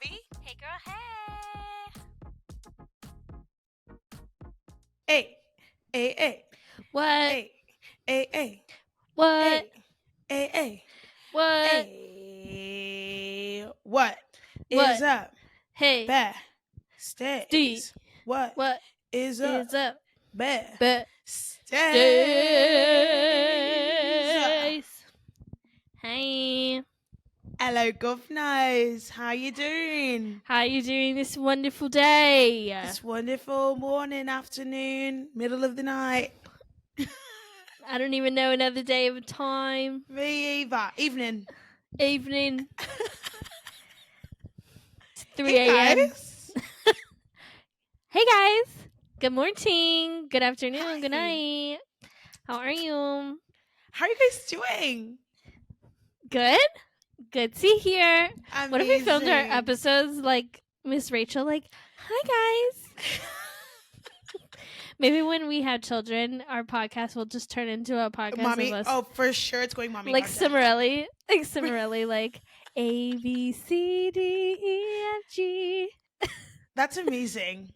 Bobby. Hey girl, hey. Hey, hey, hey, What? hey, hey, hey, What? hey, hey, hey, What? hey. What What? is up? Hey. Besties. What What is up? is up? Besties. Besties. Hey. Hello, governors. How you doing? How you doing this wonderful day? This wonderful morning, afternoon, middle of the night. I don't even know another day of time. Me either. Evening. Evening. It's 3 Hey, a.m. guys. Hey guys. Good morning. Good afternoon. Hi. Good night. How are you? How are you guys doing? Good? Good to hear. Amazing. What if we filmed our episodes like Miss Rachel, like, hi guys. Maybe when we have children, our podcast will just turn into a podcast Mommy? of us. Oh, for sure it's going mommy like content. Cimarelli. Like Cimarelli, like A, B, C, D, E, F, G. That's amazing.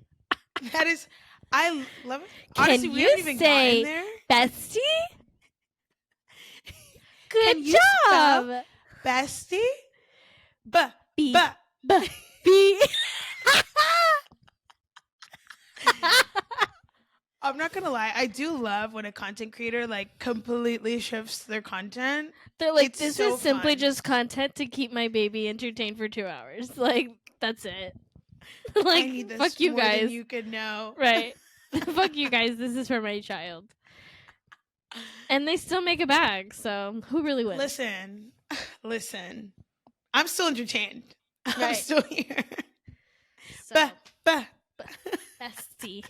That is, I love it. Can Honestly, we you haven't even say gotten there. bestie? Good Can you job. spell bestie? B. B. I'm not gonna lie, I do love when a content creator like completely shifts their content. They're like, It's this so is simply fun. just content to keep my baby entertained for 2 hours. Like, that's it. Like, I need this fuck you more guys. than you could know. Right. Fuck you guys. This is for my child. And they still make a bag, so who really wins? Listen. I'm still entertained. I'm Right. still here. So, Bestie. bestie.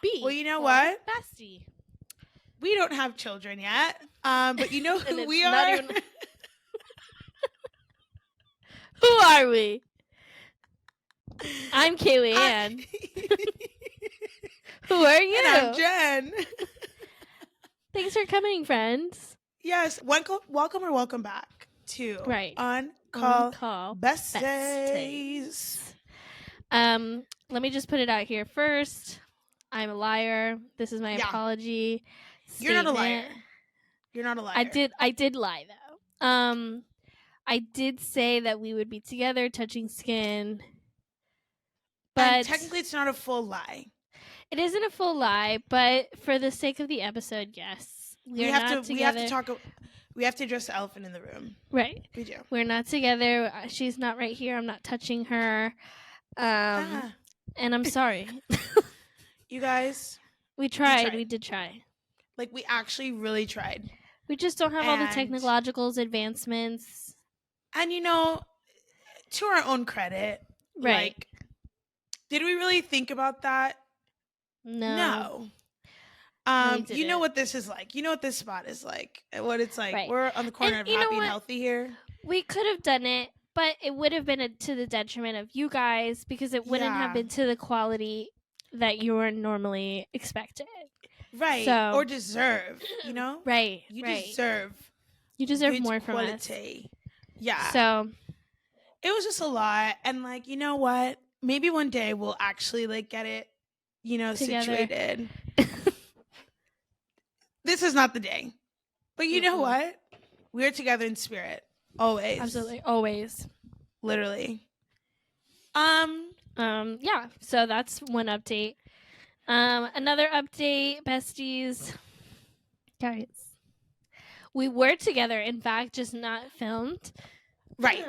B. Well, you know for what? Bestie. We don't have children yet, but you know And who it's we not are? even- Who are we? I'm Kaylee Ann. Who are you? And I'm Jen. Thanks for coming, friends. Yes, welcome or welcome back to Right. On Call Besties. Besties. Let me just put it out here first. I'm a liar. This is my apology. You're not a liar. statement. You're not a liar. I did lie though. I did say that we would be together touching skin. But and technically it's not a full lie. It isn't a full lie, but for the sake of the episode, yes. We have to address the elephant in the room. Right. We do. We're not together. She's not right here. I'm not touching her. And I'm sorry. You guys, we tried. We did try. Like, we actually really tried. We just don't have all the technological advancements. And, you know, to our own credit, right. Like, did we really think about that? No. You know what this is like. You know what this spot is like. What it's like. Right. We're on the corner of happy and healthy here. We could have done it, but it would have been to the detriment of you guys because it wouldn't have been to the quality that you were normally expected. Right. So, or deserve, you know? Right. You deserve good more quality. from us. Yeah. So it was just a lot. And like, you know what? Maybe one day we'll actually like get it, together. Situated. This is not the day. But you know what? We're together in spirit. Always. Absolutely. Always. Literally. Yeah. So that's one update. Another update, besties. Guys. We were together, in fact, just not filmed. Right.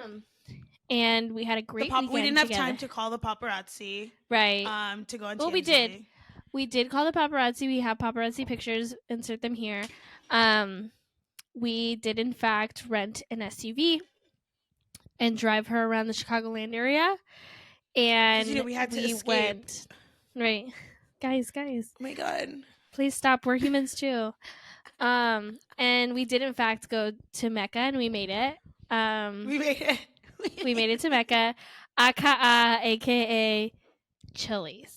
And we had a great weekend we didn't have together. time to call the paparazzi. Right. To go on TMZ. Well, we did. We did call the paparazzi. We have paparazzi pictures. Insert them here. We did, in fact, rent an SUV and drive her around the Chicagoland area. And we had to escape. Went. Right. Guys. Oh my God. Please stop. We're humans too. And we did, in fact, go to Mecca, and we made it. We made it. We made it to Mecca, aka Chili's.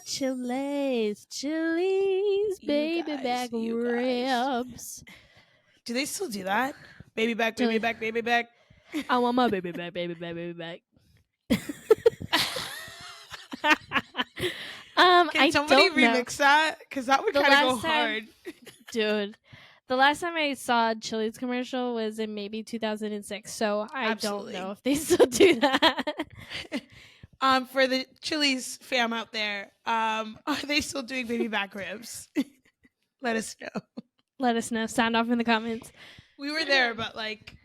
Chili's, baby back ribs. Do they still do that? Baby back, baby back, baby back. I want my baby back, baby back, baby back. Can somebody remix that? Because that would kind of go hard. Dude, the last time I saw a Chili's commercial was in maybe 2006, so I don't know if they still do that. For the Chili's fam out there, are they still doing baby back ribs? Let us know. Let us know. Sound off in the comments. We were there, but like,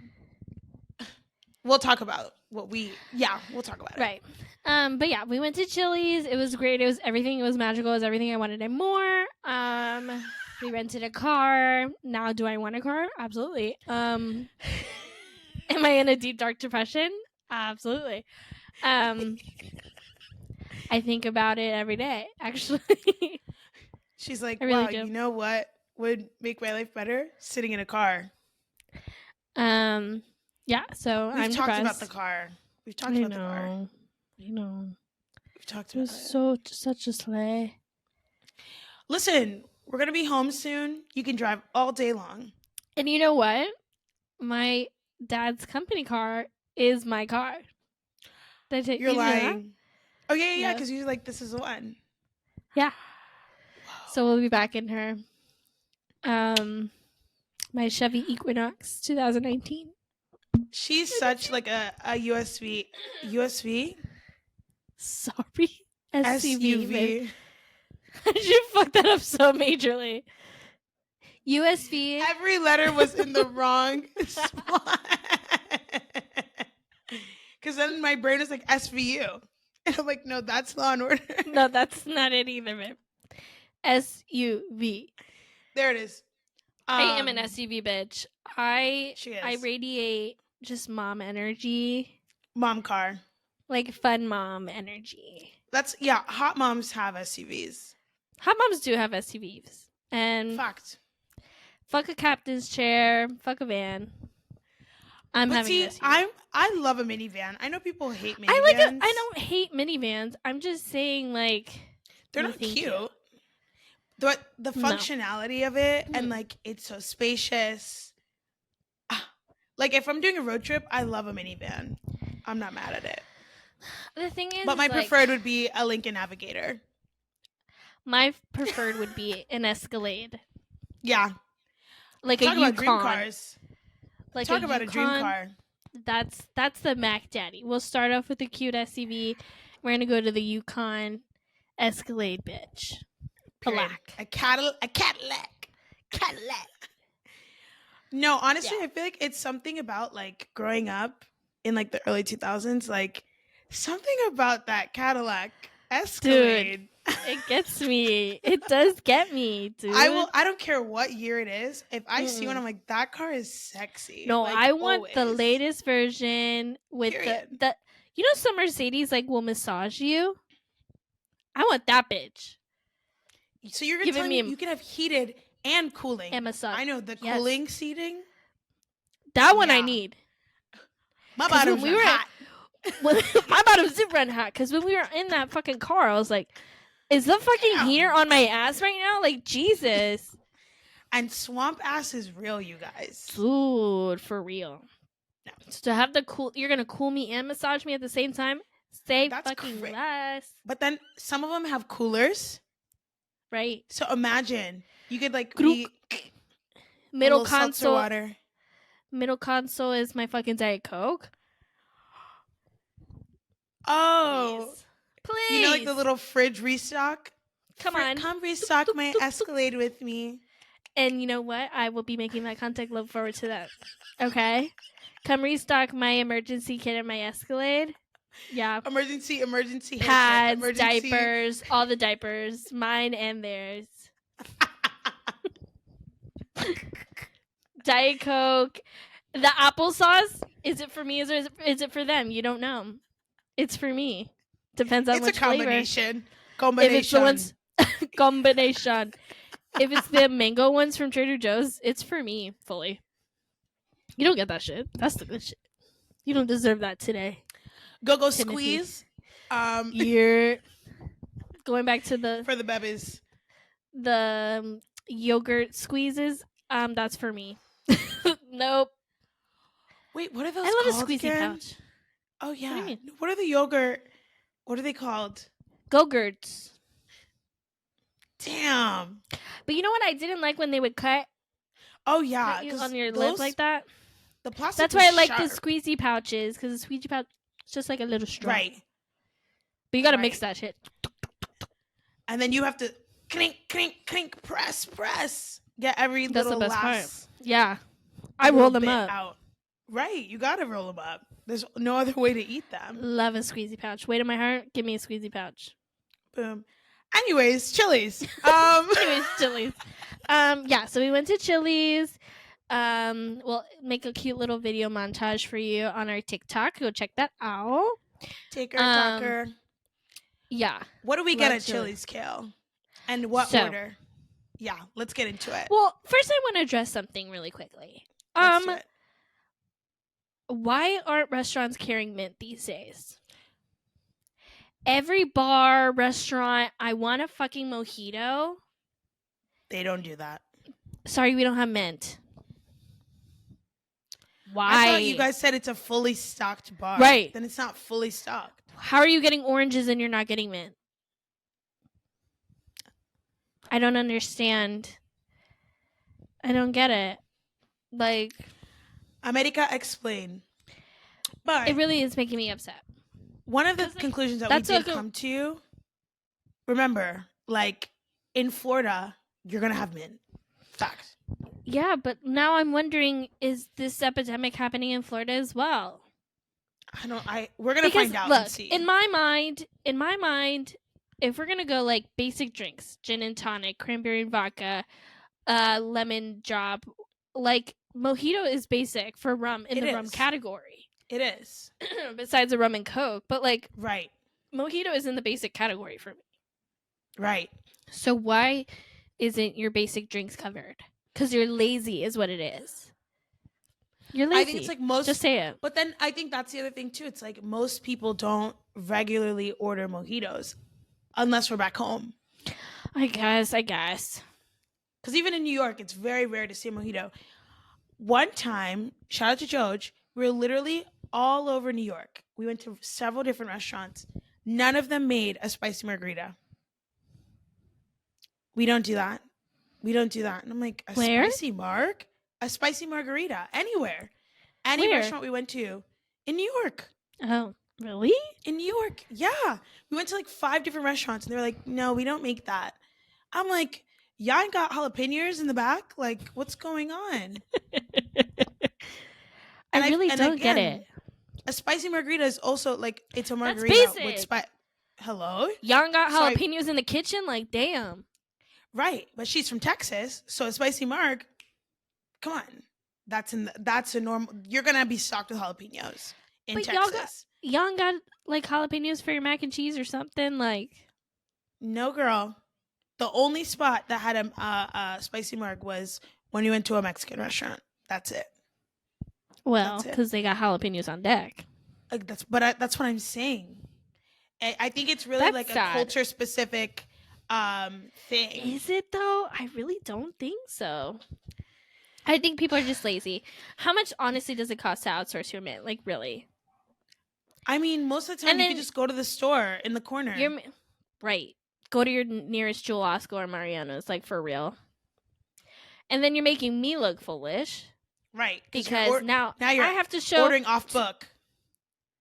we'll talk about we'll talk about it. Right. But yeah, we went to Chili's. It was great. It was everything. It was magical. It was everything I wanted and more. We rented a car. Now, do I want a car? Absolutely. Am I in a deep, dark depression? Absolutely. I think about it every day, actually. She's like, really wow, do. You know what would make my life better? Sitting in a car. Yeah, so We've I'm talked depressed. about the car. We've talked about the car. I know. We've talked about it. Such a sleigh. Listen, we're going to be home soon. You can drive all day long. And you know what? My dad's company car is my car. You're lying. Oh, yeah, because you're like, this is the one. Yeah. So we'll be back in her. My Chevy Equinox 2019. She's such like a USV. Sorry. SUV. You fucked that up so majorly. USV. Every letter was in the wrong spot. Because then my brain is like SVU. And I'm like, no, that's Law and Order. No, that's not it either, babe. SUV. There it is. I am an SUV bitch. I radiate just mom energy. Mom car. Like fun mom energy. Hot moms have SUVs. Hot moms do have SUVs. And fact. Fuck a captain's chair. Fuck a van. I'm having an SUV. I love a minivan. I know people hate minivans. I don't hate minivans. I'm just saying like they're not cute. But the functionality of it and like it's so spacious. Like if I'm doing a road trip, I love a minivan. I'm not mad at it. The thing is, but my preferred would be a Lincoln Navigator. My preferred would be an Escalade. Yeah, like talk a Yukon. Dream cars. Like talk about Yukon, a dream car. That's the Mac Daddy. We'll start off with a cute SUV. We're gonna go to the Yukon Escalade, bitch. Black. A Cadillac. No, honestly, I feel like it's something about like growing up in like the early 2000s, like something about that Cadillac Escalade. Dude, it gets me. It does get me, dude. I don't care what year it is. If I see one, I'm like, that car is sexy. No, like, I want the latest version with the you know some Mercedes like will massage you. I want that bitch. So you're gonna tell me you can have heated and cooling and massage. I know the cooling seating. That one I need. My bottom's hot. My bottom's super hot because when we were in that fucking car, I was like, "Is the fucking heater on my ass right now?" Like Jesus. And swamp ass is real, you guys. Dude, for real. No. So to have the you're gonna cool me and massage me at the same time. Say fucking less. But then some of them have coolers. Right. So imagine you could like middle console water. Middle console is my fucking Diet Coke. Oh, please. You know, like the little fridge restock. Come restock my Escalade with me. And you know what? I will be making that contact. Look forward to that. Okay. Come restock my emergency kit and my Escalade. Yeah. Emergency pads, diapers, all the diapers, mine and theirs. Diet Coke, the applesauce. Is it for me? Is it for them? You don't know. It's for me. Depends on which flavor. Combination. If it's the ones combination. If it's the mango ones from Trader Joe's, it's for me fully. You don't get that shit. That's the good shit. You don't deserve that today. Go squeeze. You're going back to for the bebbies. The yogurt squeezes. That's for me. Nope. Wait, what are those I love a called squeezy again? pouch. Oh yeah. What do you mean? What are the yogurt? What are they called? Go-Gurts. Damn. But you know what I didn't like when they would cut Oh yeah, cut you because on your lip like that? the plastic That's was why I like the sharp. squeezy pouches, because the squeezy pouch is just like a little straw. Right. But you gotta Right. mix that shit. And then you have to clink, clink, clink, press. Get every That's little the best part. last Yeah. I little roll them bit up. out. Right. You gotta roll them up. There's no other way to eat them. Love a squeezy pouch. Weight of my heart, give me a squeezy pouch. Boom. Anyways, Chili's. Anyways, Chili's. Yeah, so we went to Chili's. We'll make a cute little video montage for you on our TikTok. Go check that out. Taker, talker. Yeah. What do we get at Chili's. Chili's, Kale? And what order? Yeah, let's get into it. Well, first I want to address something really quickly. Let's do it. Why aren't restaurants carrying mint these days? Every bar, restaurant, I want a fucking mojito. They don't do that. Sorry, we don't have mint. Why? I thought you guys said it's a fully stocked bar. Right. Then it's not fully stocked. How are you getting oranges and you're not getting mint? I don't understand. I don't get it. Like, America, explain. But it really is making me upset. One of the conclusions that we did come to, remember, like, in Florida, you're going to have mint. Fact. Yeah, but now I'm wondering, is this epidemic happening in Florida as well? We're going to find out and see. In my mind, if we're going to go like basic drinks, gin and tonic, cranberry and vodka, lemon drop, like mojito is basic for rum in the rum category. It is. Besides the rum and Coke, but like right. Mojito is in the basic category for me. Right. So why isn't your basic drinks covered? Because you're lazy is what it is. You're lazy. I think it's like most. Just say it. But then I think that's the other thing too. It's like most people don't regularly order mojitos unless we're back home. I guess. Because even in New York, it's very rare to see a mojito. One time, shout out to Joj, we were literally all over New York. We went to several different restaurants. None of them made a spicy margarita. We don't do that. And I'm like, spicy margarita anywhere. Any restaurant we went to in New York. Oh, really? In New York. Yeah. We went to like 5 different restaurants and they were like, no, we don't make that. I'm like, y'all ain't got jalapenos in the back? Like, what's going on? I really don't get it. A spicy margarita is also like, it's a margarita with spice. Hello? Y'all got jalapenos in the kitchen? Like, damn. Right. But she's from Texas. So a spicy marg, come on. That's a normal. You're going to be stocked with jalapenos in Texas. Y'all got like jalapenos for your mac and cheese or something? Like, no, girl. The only spot that had a spicy marg was when you went to a Mexican restaurant. That's it. Well, because they got jalapenos on deck. Like that's what I'm saying. I think it's really like a culture specific thing. Is it though? I really don't think so. I think people are just lazy. How much honestly does it cost to outsource your mint? Like, really? I mean, most of the time you can just go to the store in the corner. Right. Go to your nearest Jewel Osco or Mariano's, like, for real. And then you're making me look foolish. Right. Because now you're I have to show ordering off book.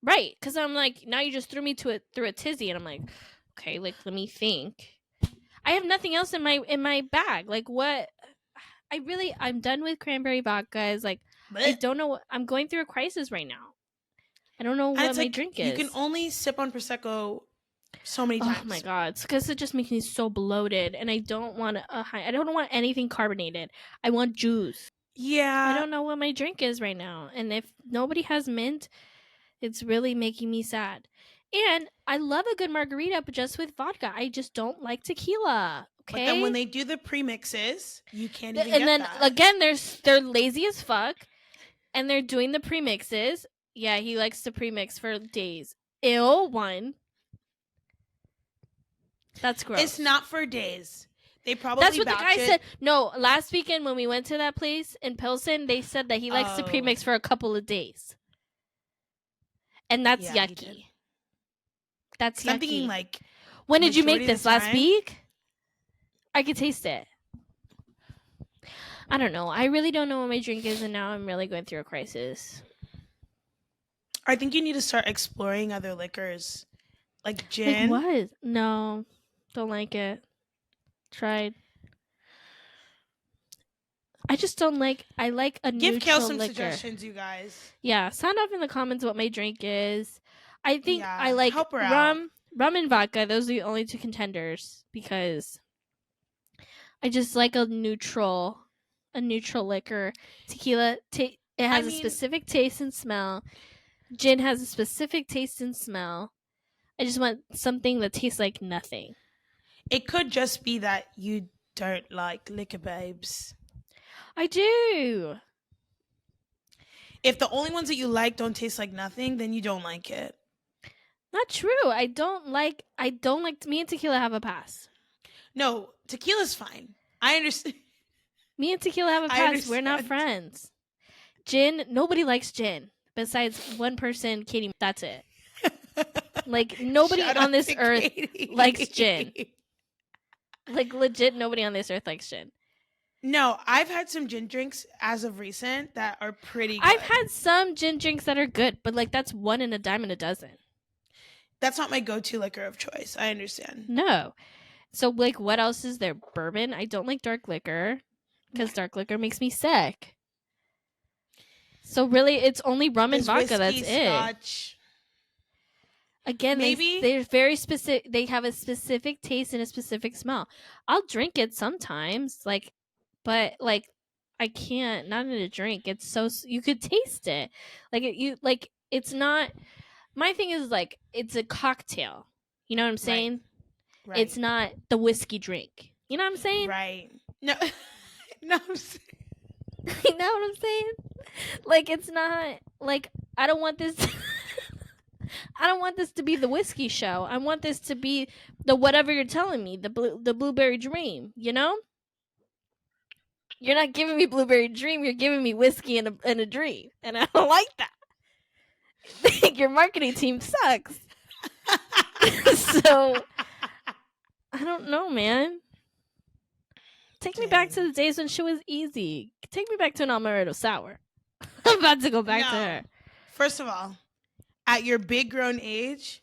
Right. Because I'm like, now you just threw me through a tizzy. And I'm like, okay, like, let me think. I have nothing else in my bag. Like, what? I'm done with cranberry vodka. It's like, I don't know. I'm going through a crisis right now. I don't know what my drink is. You can only sip on Prosecco so many times. Oh my god, because it just makes me so bloated, and I don't want I don't want anything carbonated. I want juice. Yeah. I don't know what my drink is right now, and if nobody has mint, it's really making me sad. And I love a good margarita, but just with vodka. I just don't like tequila. Okay. But then when they do the premixes, you can't even and get then that. Again, they're lazy as fuck, and they're doing the premixes. Yeah, he likes to premix for days. Ew, one. That's gross. It's not for days. They probably That's what the batch guy it. said. No, last weekend when we went to that place in Pilsen, they said that he likes to premix for a couple of days. And that's Yeah, he yucky. did. That's So I'm yucky. thinking like, when did you make majority of this? the Last time? week? I could taste it. I don't know. I really don't know what my drink is, and now I'm really going through a crisis. I think you need to start exploring other liquors, like gin. Like what? No, don't like it. Tried. I just don't like. I like a Give neutral Kale some liquor. suggestions, you guys. Yeah, sound off in the comments what my drink is. I think I like help her rum and vodka. Those are the only two contenders because I just like a neutral liquor. Tequila, it has a specific taste and smell. Gin has a specific taste and smell. I just want something that tastes like nothing. It could just be that you don't like liquor, babes. I do. If the only ones that you like don't taste like nothing, then you don't like it. Not true. I don't like. Me and tequila have a pass. No, tequila's fine. I understand. Me and tequila have a pass. We're not friends. Gin. Nobody likes gin besides one person, Katie. That's it. Like nobody on this earth likes gin. Like legit, nobody on this earth likes gin. No, I've had some gin drinks as of recent that are pretty good. I've had some gin drinks that are good, but like that's one in a dime and a dozen. That's not my go-to liquor of choice. I understand. No. So like what else is there? Bourbon. I don't like dark liquor because dark liquor makes me sick. So really it's only rum and vodka. That's Scotch. It. Again, maybe they're very specific. They have a specific taste and a specific smell. I'll drink it sometimes, but I can't. Not in a drink. It's so you could taste it. It's not. My thing is like it's a cocktail. You know what I'm saying? Right. It's not the whiskey drink. You know what I'm saying? Right. No. No. I'm saying. You know what I'm saying? Like it's not like I don't want this. I don't want this to be the whiskey show. I want this to be the whatever you're telling me, the blueberry dream, you know? You're not giving me blueberry dream, you're giving me whiskey and a dream. And I don't like that. Your marketing team sucks. So I don't know, man. Take me back to the days when shit was easy. Take me back to an amaretto sour. I'm about to go back to her. First of all, at your big grown age,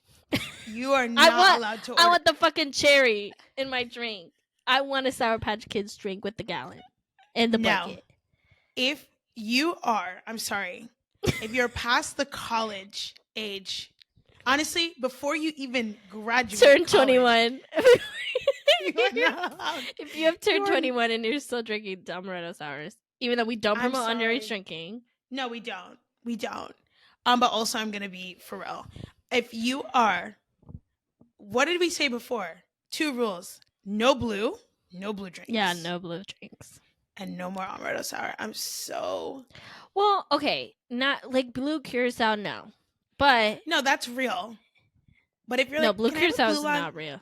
you are not allowed to order. I want the fucking cherry in my drink. I want a Sour Patch Kids drink with the gallon and the bucket. If you are, I'm sorry, if you're past the college age, honestly, before you even graduate turn 21. If you have turned 21 and you're still drinking amaretto sours, even though we don't promote underage drinking. No, we don't. We don't. But also I'm gonna be for real. If you are, what did we say before? 2 rules: no blue drinks. Yeah, no blue drinks, and no more amaretto sour. I'm so okay. Not like blue curacao, no, but no, that's real. But if you're no, blue curacao is not real.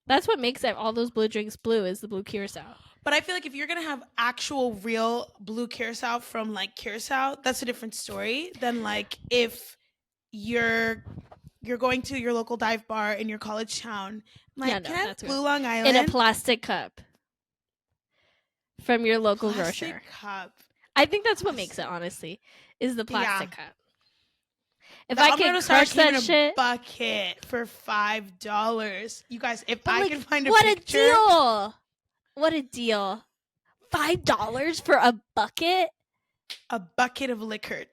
That's what makes all those blue drinks blue is the blue curacao. But I feel like if you're gonna have actual real blue curacao from like Curacao, that's a different story than like if you're going to your local dive bar in your college town. Like, can I have Blue Long Island in a plastic cup from your local grocer? Cup. I think that's what makes it. Honestly, is the plastic cup. If the I can crush that shit, bucket for $5. You guys, if I can find a what picture, a deal! What a deal! $5 for a bucket? A bucket of liquor.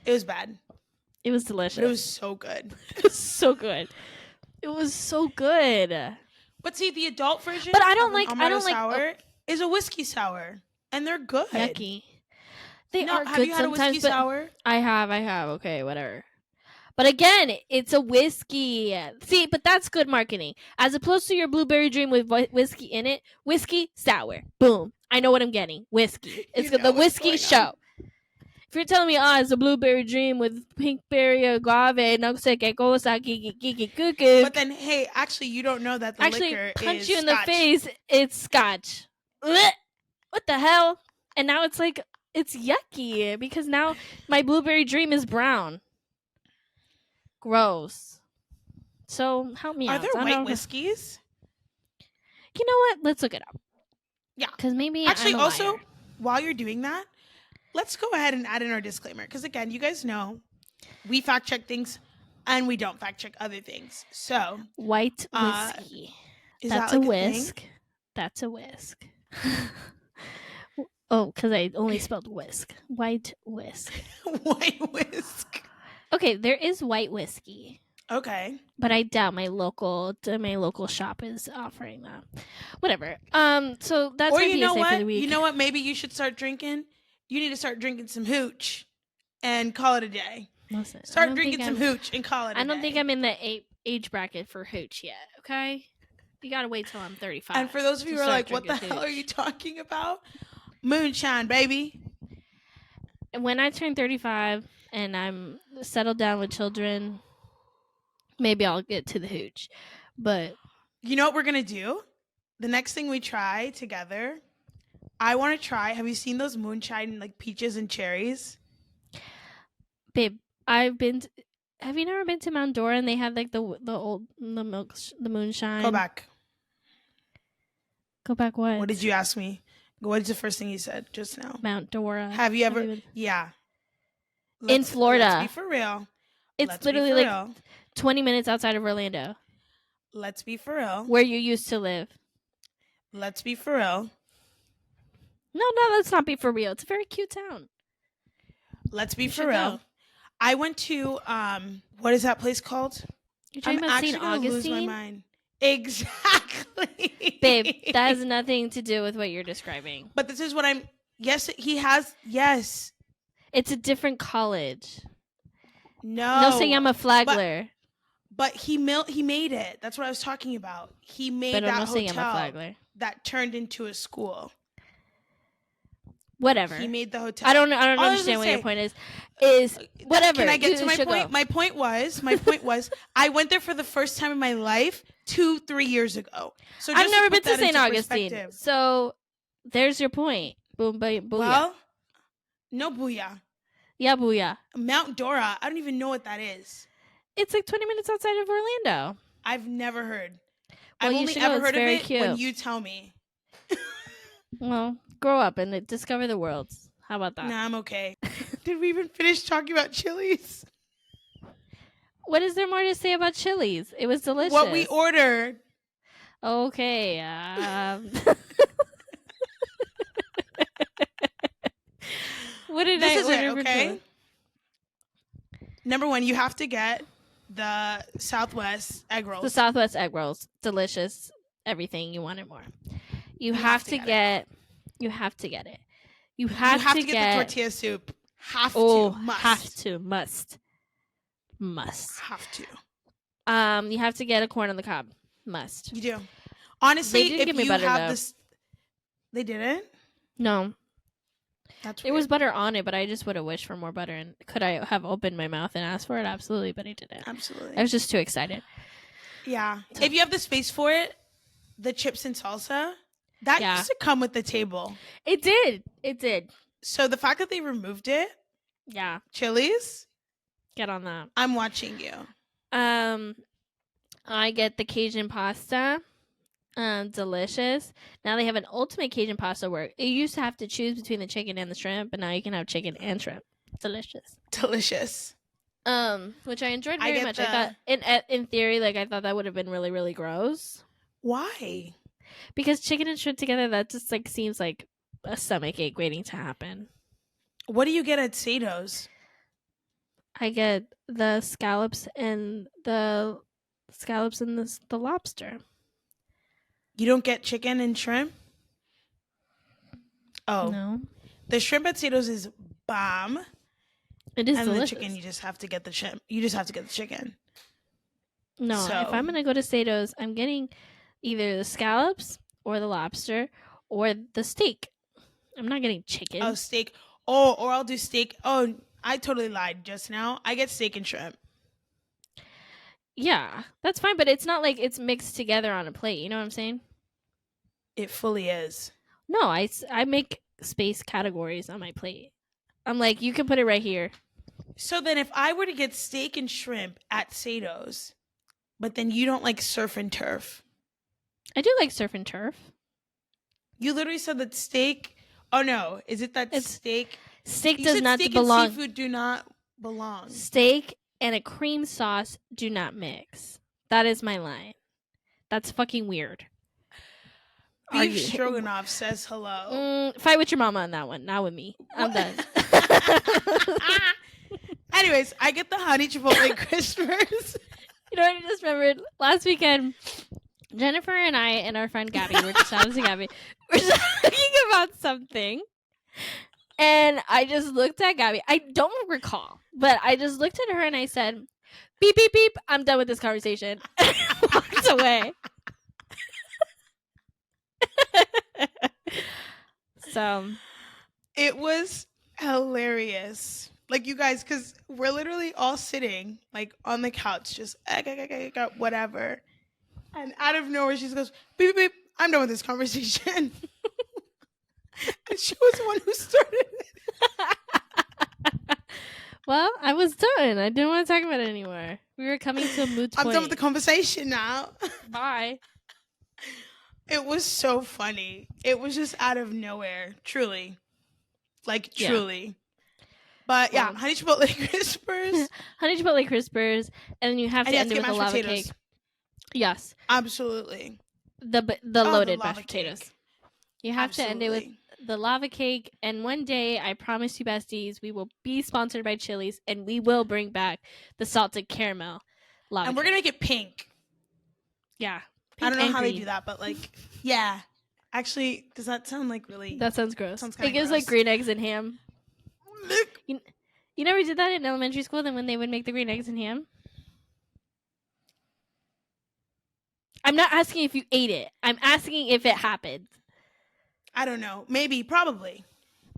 It was bad. It was delicious. But it was so good. It was so good. It was so good. But see, the adult version but I don't of like an amaretto sour is a whiskey sour. And they're good. Yucky. They are have good you had sometimes, a whiskey sour? I have. Okay, whatever. But again, it's a whiskey. See, but that's good marketing. As opposed to your blueberry dream with whiskey in it. Whiskey sour. Boom. I know what I'm getting. Whiskey. It's the whiskey show. If you're telling me, it's a blueberry dream with pinkberry agave, no sé qué cosa, But then, hey, actually, you don't know that the liquor punch is you in the scotch. face, it's scotch. Blech! What the hell? And now it's like, it's yucky because now my blueberry dream is brown. Gross. So help me Are out. there white whiskeys? You know what? Let's look it up. Yeah. Because maybe Actually, I'm a also, liar. while you're doing that, let's go ahead and add in our disclaimer. Because again, you guys know we fact check things and we don't fact check other things. So white whiskey. That's a whisk. thing? That's a whisk. Oh, because I only spelled whisk. White whisk. White whisk. Okay, there is white whiskey. Okay. But I doubt my local shop is offering that. Whatever. So that's or my you know PSA what? for the week. You know what? Maybe you should start drinking. You need to start drinking some hooch and call it a day. Listen, start drinking some hooch and call it a day. I don't think I'm in the age bracket for hooch yet, okay? You gotta wait till I'm 35. And for those of you who are like, what the hell are you talking about? Moonshine, baby. And when I turn 35 and I'm settled down with children, maybe I'll get to the hooch. But you know what we're gonna do? The next thing we try together, I want to try. Have you seen those moonshine like peaches and cherries? Babe, have you never been to Mount Dora and they have like the moonshine? Go back. Go back what? What did you ask me? What is the first thing you said just now? Mount Dora. Have you ever? Yeah. In Florida. Let's be for real. It's literally like 20 minutes outside of Orlando. Let's be for real. Where you used to live. Let's be for real. No, let's not be for real. It's a very cute town. Let's be for real. I went to what is that place called? You're talking about St. Augustine? Lose my mind. Exactly. Babe, that has nothing to do with what you're describing. But this is what I'm yes, he has yes. It's a different college. No se llama Flagler. But he made it. That's what I was talking about. He made that hotel that turned into a school. Whatever. He made the hotel. I don't understand what your point is. Is whatever. Can I get to my point? My point was I went there for the first time in my life 2-3 years ago. So I've never been to St. Augustine. So there's your point. Boom, booyah. Well, no booyah. Yeah, booyah. Mount Dora. I don't even know what that is. It's like 20 minutes outside of Orlando. I've never heard. Well, I've only ever heard of it when you tell me. Well, grow up and discover the world. How about that? Nah, I'm okay. Did we even finish talking about Chili's? What is there more to say about Chili's? It was delicious. What we ordered. Okay. What did I order? Okay. Number 1, you have to get the Southwest egg rolls. The Southwest egg rolls, delicious. Everything you wanted more. You have to get it. You have to get the tortilla soup. Must. You have to get a corn on the cob. Must. You do. Honestly, they didn't give me butter, though. They didn't? No. That's weird. There was butter on it, but I just would have wished for more butter. And could I have opened my mouth and asked for it? Absolutely, but I didn't. Absolutely. I was just too excited. Yeah. If you have the space for it, the chips and salsa, that used to come with the table. It did. So the fact that they removed it, Chili's, get on that. I'm watching you. I get the Cajun pasta. Delicious. Now they have an ultimate Cajun pasta where you used to have to choose between the chicken and the shrimp, but now you can have chicken and shrimp. Delicious. Which I enjoyed very much. I thought in theory, like I thought that would have been really, really gross. Why? Because chicken and shrimp together, that just like seems like a stomach ache waiting to happen. What do you get at Sato's? I get the scallops and the lobster. You don't get chicken and shrimp? Oh. No. The shrimp at Sato's is bomb. It is and delicious. The chicken, you just have to get the shrimp. You just have to get the chicken. No, if I'm going to go to Sato's, I'm getting either the scallops or the lobster or the steak. I'm not getting chicken. Oh, steak. Oh, or I'll do steak. Oh, I totally lied just now. I get steak and shrimp. Yeah, that's fine, but it's not like it's mixed together on a plate. You know what I'm saying? It fully is. No, I make space categories on my plate. I'm like, you can put it right here. So then if I were to get steak and shrimp at Sato's, but then you don't like surf and turf. I do like surf and turf. You literally said that steak. Oh no, is it that It's steak? Steak You does said not steak belong. and seafood do not belong. Steak and a cream sauce do not mix. That is my line. That's fucking weird. Beef stroganoff says hello. Fight with your mama on that one, not with me. I'm done. Anyways, I get the honey chipotle crispers. You know what I just remembered? Last weekend, Jennifer and I and our friend Gabby, we're talking about something. And I just looked at Gabby. I don't recall, but I just looked at her and I said, beep, beep, beep. I'm done with this conversation. And I walked away. So it was hilarious. Like, you guys, because we're literally all sitting like on the couch, just whatever. And out of nowhere, she goes, beep, beep, beep. I'm done with this conversation. And she was the one who started it. Well, I was done. I didn't want to talk about it anymore. We were coming to a moot point. I'm done with the conversation now. Bye. It was so funny. It was just out of nowhere. Truly. Like, truly. Yeah. But yeah, honey chipotle crispers. Honey chipotle crispers. And then you have to end it with a lava potatoes. cake. Yes. Absolutely. The loaded mashed potatoes. You have to end it with the lava cake. And one day, I promise you, besties, we will be sponsored by Chili's and we will bring back the salted caramel lava And we're going to make it pink. Yeah. I don't know how they do that, but like, yeah. Actually, does that sound like really... That sounds gross. It gives gross. like green eggs and ham. You never did that in elementary school, then when they would make the green eggs and ham? I'm not asking if you ate it. I'm asking if it happened. I don't know. Maybe. Probably.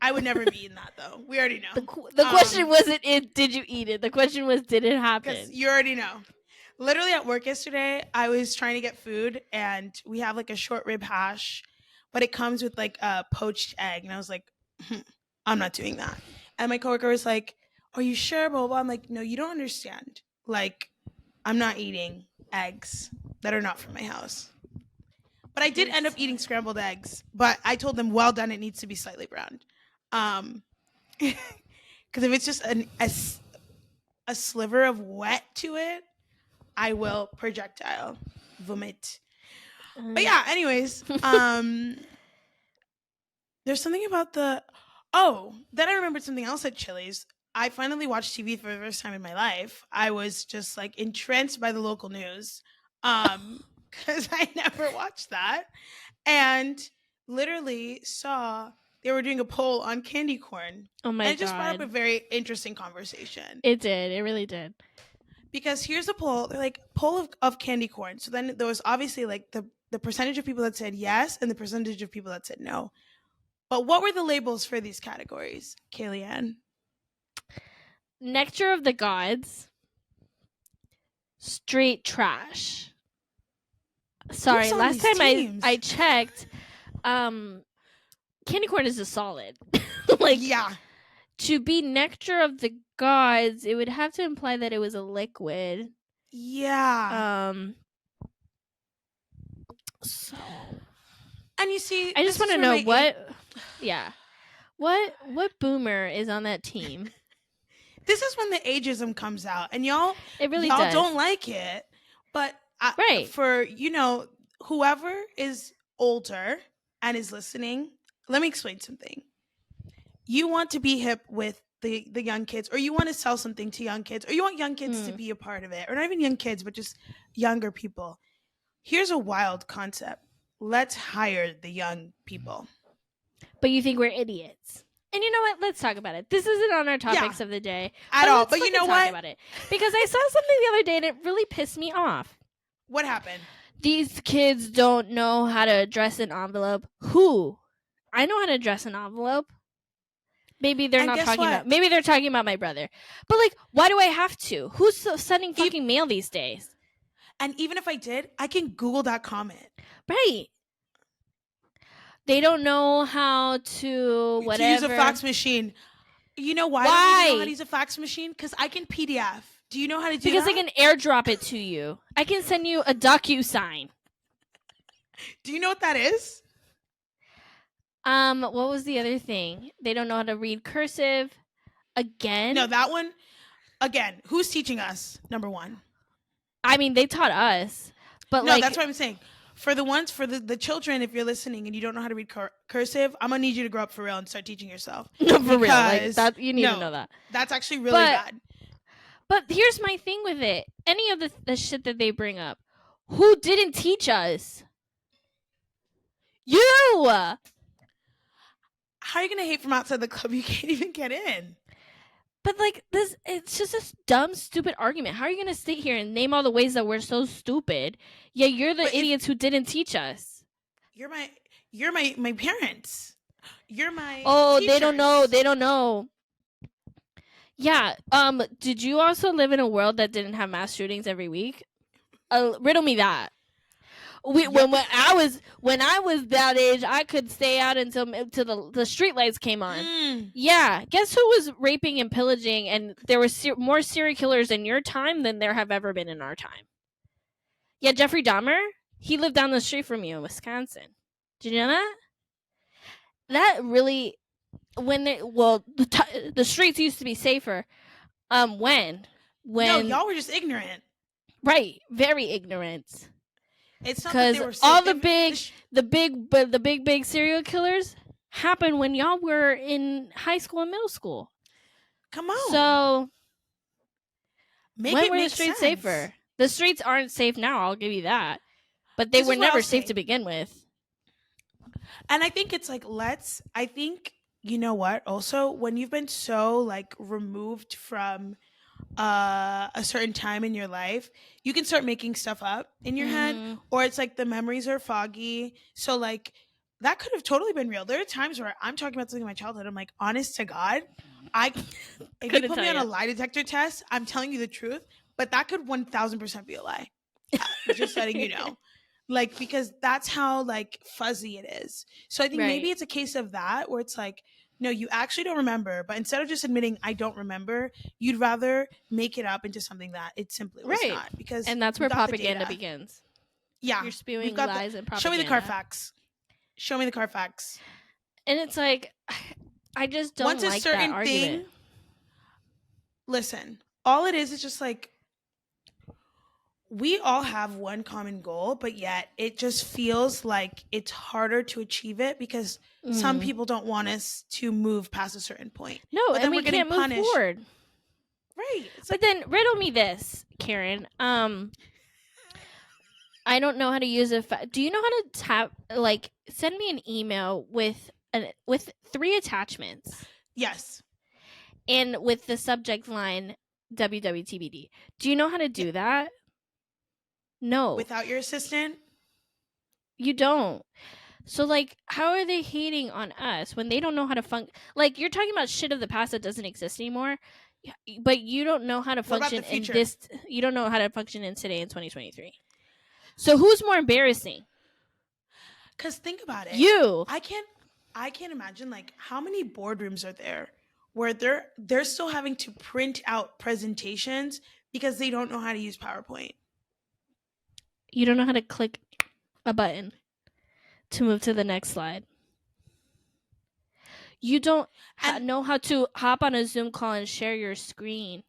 I would never be eating that, though. We already know. The question wasn't did you eat it? The question was, did it happen? Because you already know. Literally at work yesterday, I was trying to get food, and we have like a short rib hash, but it comes with like a poached egg. And I was like, I'm not doing that. And my coworker was like, are you sure? Blah, blah, blah. I'm like, no, you don't understand. Like, I'm not eating eggs that are not from my house. But I did end up eating scrambled eggs. But I told them, well done, it needs to be slightly browned. Because if it's just a sliver of wet to it, I will projectile vomit. But yeah, anyways, there's something about then I remembered something else at Chili's. I finally watched TV for the first time in my life. I was just like entranced by the local news. Because I never watched that. And literally saw they were doing a poll on candy corn. Oh my God. And it just brought up a very interesting conversation. It did. It really did. Because here's a poll. They're like, poll of candy corn. So then there was obviously like the percentage of people that said yes and the percentage of people that said no. But what were the labels for these categories, Kayleigh-Ann? Nectar of the Gods. Straight trash. Sorry, last time I checked, candy corn is a solid. Like, yeah. To be Nectar of the Gods, it would have to imply that it was a liquid. Yeah. So, and you see, I just want to know what boomer is on that team. This is when the ageism comes out, and y'all does. Don't like it, but for whoever is older and is listening, let me explain something. You want to be hip with the young kids, or you want to sell something to young kids, or you want young kids to be a part of it, or not even young kids, but just younger people. Here's a wild concept. Let's hire the young people. But you think we're idiots. And you know what? Let's talk about it. This isn't on our topics of the day. At all. But you know what? About it. Because I saw something the other day and it really pissed me off. What happened? These kids don't know how to address an envelope. Who? I know how to address an envelope. Maybe they're And not guess talking what? about. Maybe they're talking about my brother. But like, why do I have to? Who's sending fucking mail these days? And even if I did, I can Google that comment. Right. They don't know how to whatever. To use a fax machine. You know why? I don't need to know how to use a fax machine? Because I can PDF. Do you know how to do because that? I can airdrop it to you. I can send you a DocuSign. Do you know what that is? What was the other thing? They don't know how to read cursive. Again? No, that one. Again, who's teaching us? Number one. I mean, they taught us. But no, like, that's what I'm saying. For the children, if you're listening and you don't know how to read cursive, I'm gonna need you to grow up for real and start teaching yourself. No, for real. Like, that, you need to know that. That's actually really bad. But here's my thing with it. Any of the shit that they bring up, who didn't teach us? You! How are you gonna hate from outside the club? You can't even get in. But like this, it's just a dumb, stupid argument. How are you gonna sit here and name all the ways that we're so stupid? Yeah, you're the idiots who didn't teach us. You're my parents. You're my teachers. They don't know. They don't know. Yeah. Did you also live in a world that didn't have mass shootings every week? Riddle me that. When I was that age, I could stay out until the street lights came on. Yeah, guess who was raping and pillaging? And there were more serial killers in your time than there have ever been in our time. Yeah, Jeffrey Dahmer, he lived down the street from you in Wisconsin. Did you know that? That really, the streets used to be safer. When no, y'all were just ignorant. Right, very ignorant. It's not that they were all the big serial killers happened when y'all were in high school and middle school. Come on. So when were the streets safer? The streets aren't safe now, I'll give you that. But they were never safe to begin with. And I think it's like you know what? Also, when you've been so like removed from a certain time in your life, you can start making stuff up in your head, or it's like the memories are foggy. So like that could have totally been real. There are times where I'm talking about something in my childhood. I'm like, honest to God, if you put me on a lie detector test, I'm telling you the truth, but that could 1000% be a lie. Just letting you know. Like, because that's how like fuzzy it is. So I think maybe it's a case of that where it's like, no, you actually don't remember, but instead of just admitting I don't remember, you'd rather make it up into something that it simply was not. And that's where propaganda begins. Yeah. You're spewing lies and propaganda. Show me the Carfax. Show me the Carfax. And it's like, I just don't Once like that argument. Listen, all it is just like, we all have one common goal, but yet it just feels like it's harder to achieve it because some people don't want us to move past a certain point. No, but then we can't move forward. Right. But then riddle me this, Karen. I don't know how to use it. Do you know how to send me an email with 3 attachments? Yes. And with the subject line WWTBD. Do you know how to do that? No. Without your assistant? You don't. So, like, how are they hating on us when they don't know how to function? Like, you're talking about shit of the past that doesn't exist anymore, but you don't know how to function in this. You don't know how to function in today in 2023. So, who's more embarrassing? Because think about it. You. I can't imagine, like, how many boardrooms are there where they're still having to print out presentations because they don't know how to use PowerPoint. You don't know how to click a button to move to the next slide. You don't know how to hop on a Zoom call and share your screen.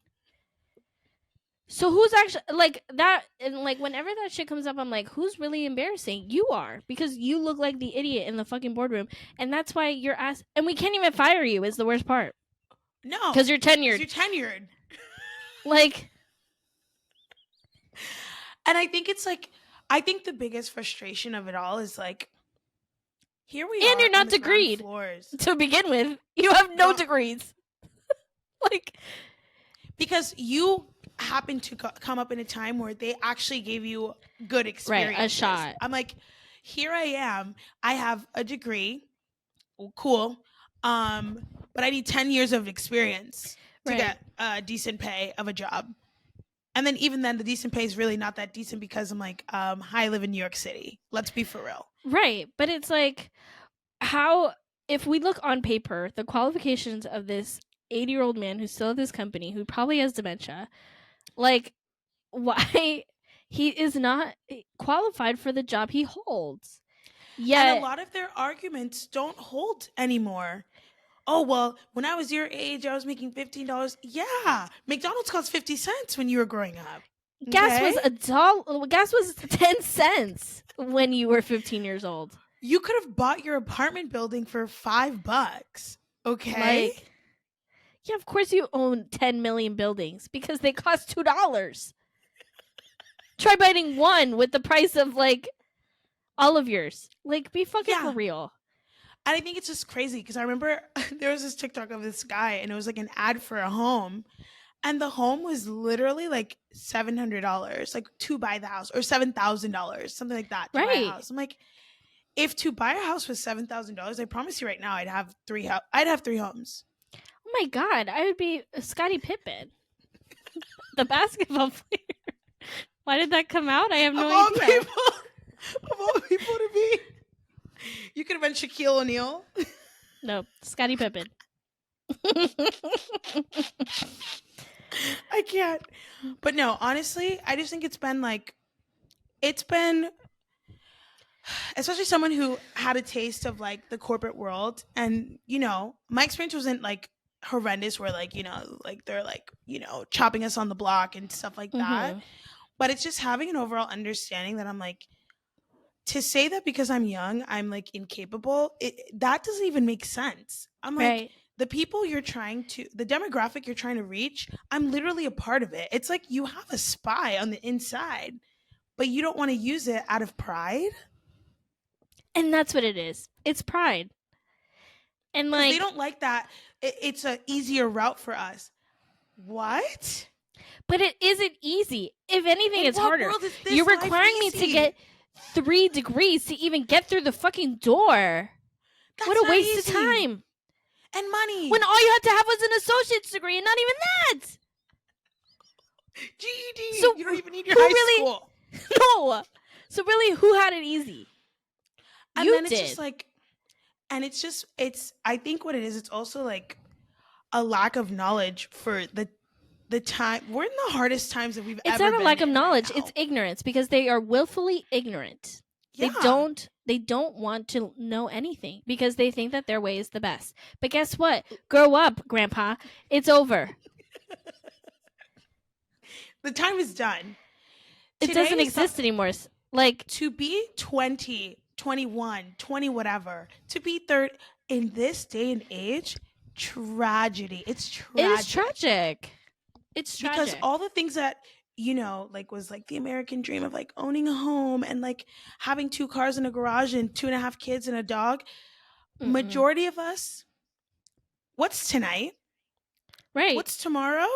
So who's actually like that? And like whenever that shit comes up, I'm like, who's really embarrassing? You are, because you look like the idiot in the fucking boardroom, and that's why you're asked. And we can't even fire you. Is the worst part. No, because you're tenured. Like. And I think it's like, I think the biggest frustration of it all is like, here we are. And you're not degreed to begin with. You have no degrees. Like, because you happen to come up in a time where they actually gave you good experience. Right, a shot. I'm like, here I am. I have a degree. Cool. but I need 10 years of experience to get a decent pay of a job. And then even then, the decent pay is really not that decent because I'm like, hi, I live in New York City. Let's be for real. Right. But it's like, how, if we look on paper, the qualifications of this 80-year-old man who's still at this company, who probably has dementia, like, why he is not qualified for the job he holds. Yet, and a lot of their arguments don't hold anymore. Oh, well, when I was your age, I was making $15. Yeah, McDonald's cost 50 cents when you were growing up. Gas was $1. Gas was 10 cents when you were 15 years old. You could have bought your apartment building for $5. Okay. Like, yeah, of course you own 10 million buildings because they cost $2. Try biting one with the price of like all of yours. Like, be fucking for real. And I think it's just crazy because I remember there was this TikTok of this guy and it was like an ad for a home. And the home was literally like $700, like to buy the house, or $7,000, something like that to buy a house. I'm like, if to buy a house was $7,000, I promise you right now, I'd have 3 homes. Oh my God, I would be Scottie Pippen, the basketball player. Why did that come out? I have no idea. Of all people to be, you could have been Shaquille O'Neal. Nope, Scottie Pippen. I can't. But no, honestly, I just think it's been, especially someone who had a taste of like the corporate world. And, you know, my experience wasn't like horrendous where like, you know, like they're like, you know, chopping us on the block and stuff like that. But it's just having an overall understanding that I'm like, to say that because I'm young, I'm like incapable, that doesn't even make sense. I'm like, the people the demographic you're trying to reach, I'm literally a part of it. It's like you have a spy on the inside, but you don't want to use it out of pride. And that's what it is. It's pride. And like, they don't like that. It's an easier route for us. What? But it isn't easy. If anything, it's harder. You're requiring me to get 3 degrees to even get through the fucking door. What a waste of time. And money. When all you had to have was an associate's degree and not even that. GED. So you don't even need your high school. No. So really, who had it easy? And then it's just like, and I think what it is, it's also like a lack of knowledge for the time. We're in the hardest times that we've ever been in. It's not a lack of knowledge, it's ignorance, because they are willfully ignorant. Yeah. They don't want to know anything because they think that their way is the best. But guess what? Grow up, Grandpa. It's over. The time is done. It doesn't exist anymore. Like, to be 20, 21, 20 whatever, to be 30 in this day and age, tragedy. It's tragic. It is tragic. It's tragic. Because all the things that, you know, like was like the American dream of like owning a home and like having 2 cars in a garage and 2.5 kids and a dog. Majority of us, what's tonight? Right. What's tomorrow?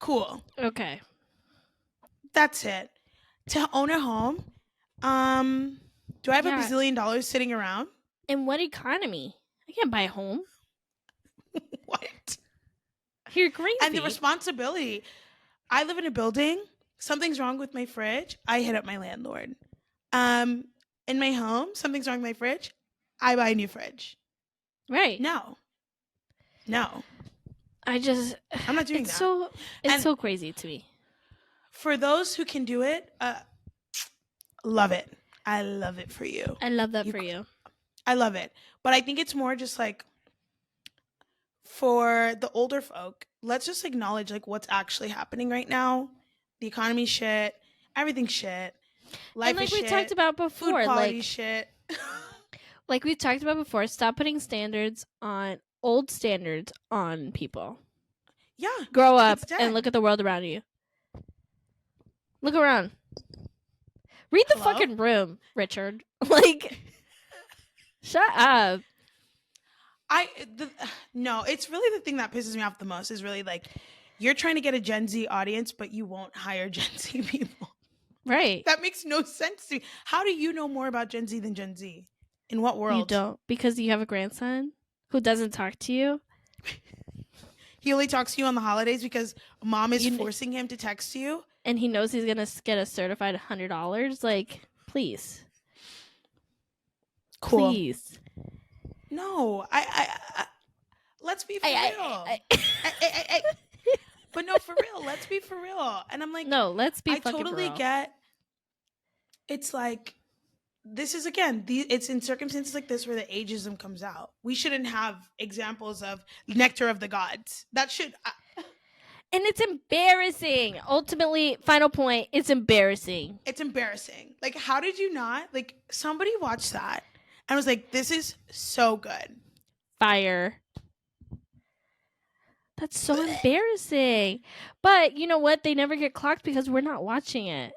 Cool. Okay. That's it. To own a home, do I have a bazillion dollars sitting around? In what economy? I can't buy a home. What? You're crazy. And the responsibility. I live in a building. Something's wrong with my fridge. I hit up my landlord. In my home, something's wrong with my fridge. I buy a new fridge. Right. No. I'm not doing that. It's so crazy to me. For those who can do it, love it. I love it for you. I love that for you. I love it. But I think it's more just like, for the older folk, let's just acknowledge like what's actually happening right now. The economy shit, everything shit, life is shit. Like we talked about before, food quality shit. Like we talked about before, stop putting old standards on people. Yeah. Grow up and look at the world around you. Look around. Read the fucking room, Richard. Like, shut up. No, it's really the thing that pisses me off the most is really like, you're trying to get a Gen Z audience, but you won't hire Gen Z people. Right. That makes no sense to me. How do you know more about Gen Z than Gen Z? In what world? You don't, because you have a grandson who doesn't talk to you. He only talks to you on the holidays because mom is forcing him to text you. And he knows he's going to get a certified $100. Like, please. Cool. Please. No, I let's be for real. But no, for real, let's be for real. And I'm like, no, let's be. I totally get. It's like, this is again, it's in circumstances like this where the ageism comes out. We shouldn't have examples of nectar of the gods. That should. And it's embarrassing. Ultimately, final point, it's embarrassing. It's embarrassing. Like, how did you not? Like, somebody watched that and was like, this is so good. Fire. That's so embarrassing. But you know what? They never get clocked because we're not watching it.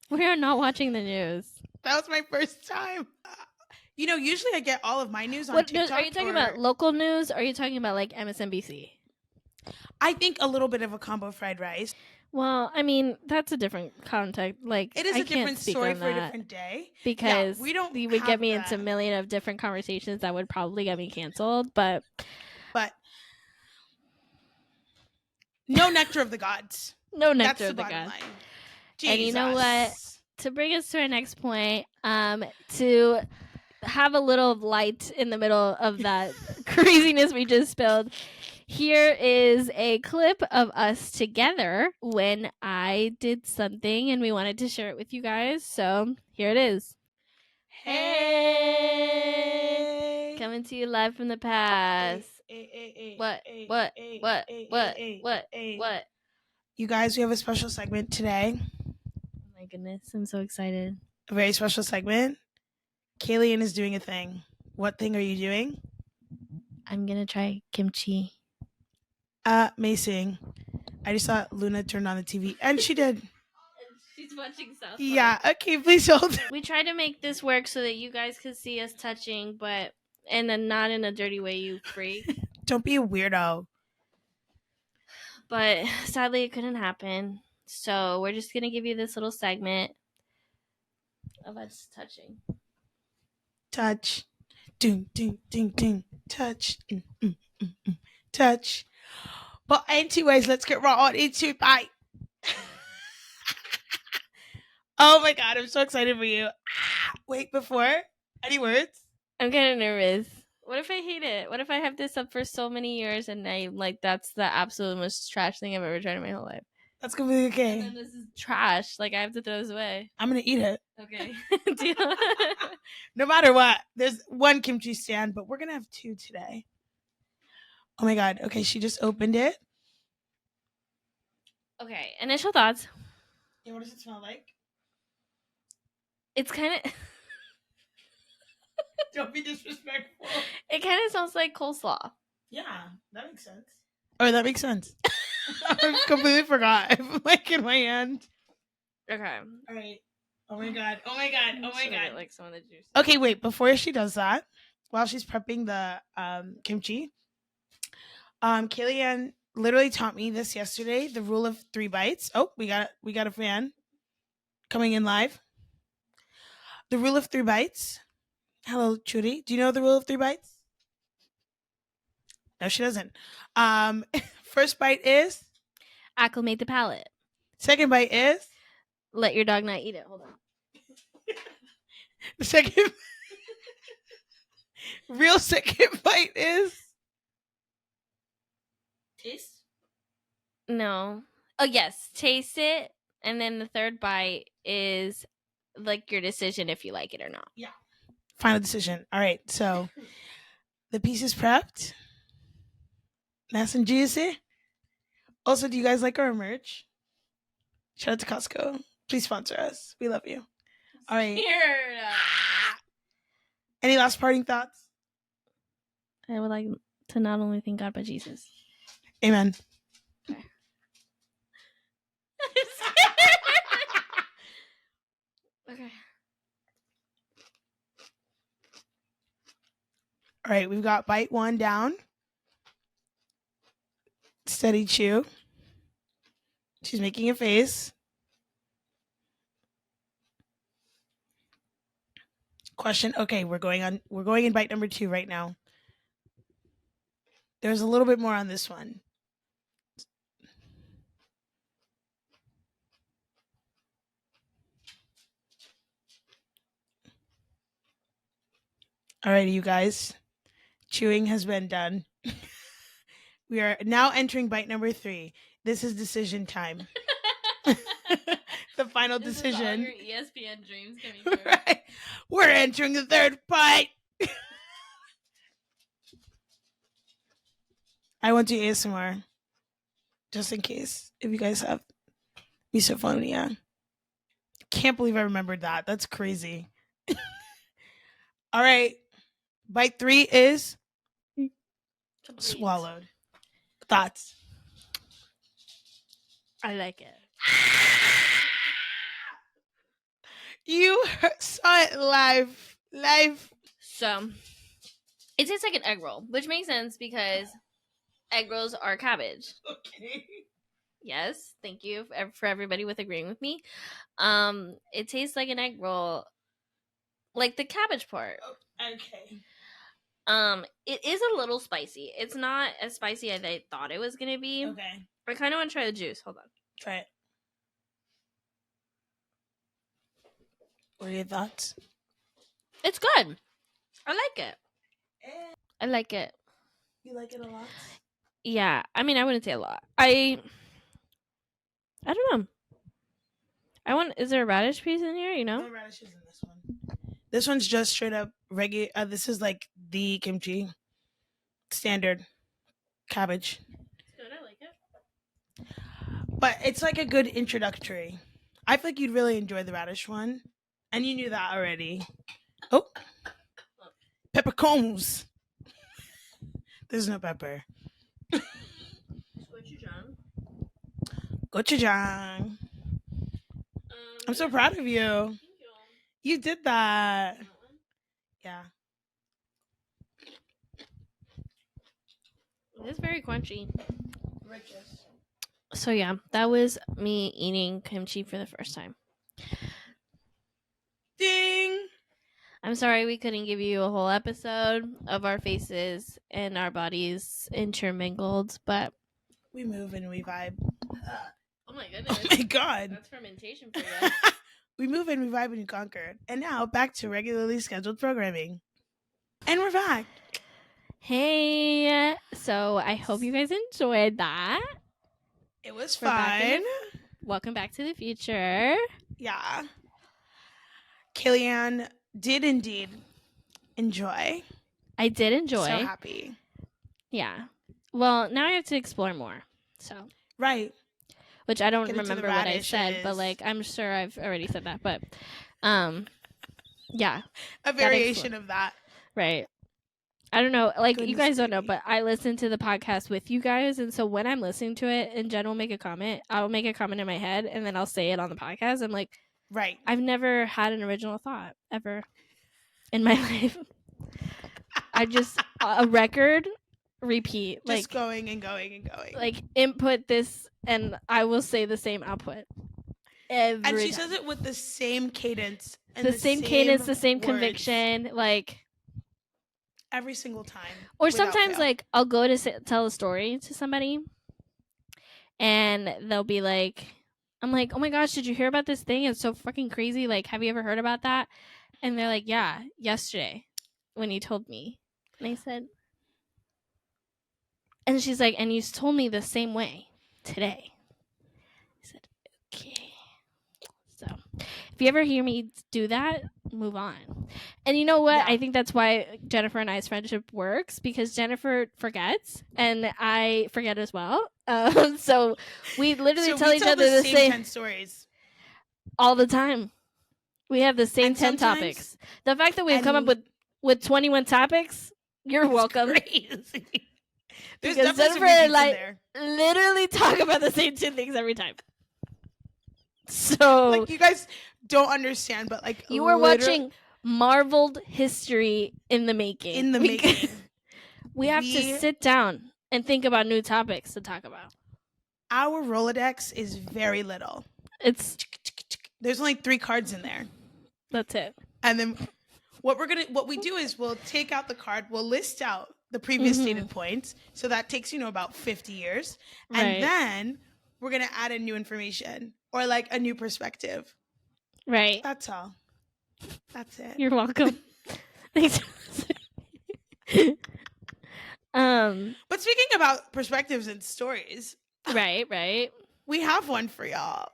We are not watching the news. That was my first time. You know, usually I get all of my news on TikTok. News? Are you talking about local news or are you talking about like MSNBC? I think a little bit of a combo fried rice. Well, I mean, that's a different context. Like, it is a different story for a different day. Because you would get me into a million of different conversations that would probably get me canceled. But no nectar of the gods. No nectar of the gods. And you know what? To bring us to our next point, to have a little light in the middle of that craziness we just spilled, here is a clip of us together when I did something and we wanted to share it with you guys. So here it is. Hey! Coming to you live from the past. What? You guys, we have a special segment today. Oh my goodness, I'm so excited. A very special segment. Kayleigh is doing a thing. What thing are you doing? I'm gonna try kimchi. Amazing. I just saw Luna turn on the TV, and she did. She's watching South Park. Yeah, okay, please hold. We tried to make this work so that you guys could see us touching, but and then not in a dirty way, you freak. Don't be a weirdo. But sadly, it couldn't happen. So we're just gonna give you this little segment of us touching. Touch. Doom, doom, doom, doom. Touch. Touch. But anyways, let's get right on into it. Bye. Oh my god, I'm so excited for you. Wait, before any words? I'm kind of nervous. What if I hate it? What if I have this up for so many years and I like that's the absolute most trash thing I've ever tried in my whole life? That's completely okay. And then this is trash. Like I have to throw this away. I'm gonna eat it. Okay. Deal. No matter what, there's one kimchi stand, but we're gonna have two today. Oh my god. Okay, she just opened it. Okay, initial thoughts. Yeah, what does it smell like? It's kind of. Don't be disrespectful. It kind of sounds like coleslaw. Yeah, that makes sense. Oh, that makes sense. I completely forgot. I'm like in my hand. Okay. All right. Oh my god. Oh my god. Oh my god. Like some of the juice. Okay, wait. Before she does that, while she's prepping the kimchi, Kayleigh literally taught me this yesterday. The rule of 3 bites. Oh, we got a fan coming in live. The rule of 3 bites. Hello, Trudy. Do you know the rule of 3 bites? No, she doesn't. First bite is acclimate the palate. Second bite is let your dog not eat it. Hold on. The second real second bite is taste. No. Oh yes, taste it, and then the third bite is like your decision if you like it or not. Yeah. Final decision. All right. So the piece is prepped. Nice and juicy. Also, do you guys like our merch? Shout out to Costco. Please sponsor us. We love you. All right. Any last parting thoughts? I would like to not only thank God, but Jesus. Amen. Okay. Okay. All right. We've got bite 1 down. Steady chew. She's making a face. Question. Okay, we're going in bite number 2 right now. There's a little bit more on this one. Alrighty, you guys. Chewing has been done. We are now entering bite number 3. This is decision time. The final decision. This is all your ESPN dreams coming true. Right. We're entering the 3rd bite. I want to ASMR. Just in case. If you guys have misophonia. Can't believe I remembered that. That's crazy. All right. Bite 3 is Complete. Swallowed. Thoughts? I like it. You saw it live. So, it tastes like an egg roll, which makes sense because egg rolls are cabbage. Okay. Yes, thank you for everybody with agreeing with me. It tastes like an egg roll, like the cabbage part. Okay. It is a little spicy. It's not as spicy as I thought it was gonna be. Okay. I kind of want to try the juice. Hold on. Try it. What are your thoughts? It's good. I like it. I like it. You like it a lot? Yeah. I mean, I wouldn't say a lot. I don't know. Is there a radish piece in here? You know? No radishes in this one. This one's just straight up regular. This is like the kimchi. Standard cabbage. It's good. I like it. But it's like a good introductory. I feel like you'd really enjoy the radish one. And you knew that already. Oh. Peppercorns. There's no pepper. Gochujang. I'm so proud of you. You did that. Yeah. It's very crunchy. Riches. So yeah, that was me eating kimchi for the first time. Ding! I'm sorry we couldn't give you a whole episode of our faces and our bodies intermingled, but we move and we vibe. Oh my goodness. Oh my god. That's fermentation for you. We move and we vibe and we conquer. And now back to regularly scheduled programming. And we're back. Hey. So I hope you guys enjoyed that. It was fun. Welcome back to the future. Yeah. Killian did indeed enjoy. I did enjoy. So happy. Yeah. Well, now I have to explore more. So. Right. Which I don't remember what I said, but like I'm sure I've already said that. But yeah. A variation of that. Right. I don't know. Like you guys don't know, but I listen to the podcast with you guys, and so when I'm listening to it and Jen will make a comment, I'll make a comment in my head and then I'll say it on the podcast. I'm like, right. I've never had an original thought ever in my life. I just a record repeat, just like going and going and going, like input this and I will say the same output every and she time. says it with the same cadence and the same cadence, the same words. Conviction, like every single time. Or sometimes like I'll go to tell a story to somebody and they'll be like, I'm like, oh my gosh, did you hear about this thing? It's so fucking crazy, like have you ever heard about that? And they're like, yeah, yesterday when you told me. And I said, and she's like, and you told me the same way today. I said, okay. So if you ever hear me do that, move on. And you know what? Yeah. I think that's why Jennifer and I's friendship works, because Jennifer forgets and I forget as well. So we literally tell each other the same 10 stories all the time. We have the same 10 topics. The fact that we've come up with 21 topics, you're welcome. Crazy. There's because Jennifer and I literally talk about the same 2 things every time. So like you guys don't understand, but like you were watching marveled history in the making. We have to sit down and think about new topics to talk about. Our Rolodex is very little. There's only 3 cards in there. That's it. And then what we do is we'll take out the card, we'll list out the previous stated points. So that takes, about 50 years. Right. And then we're going to add in new information or like a new perspective. Right. That's all. That's it. You're welcome. Thanks. But speaking about perspectives and stories. Right. We have one for y'all.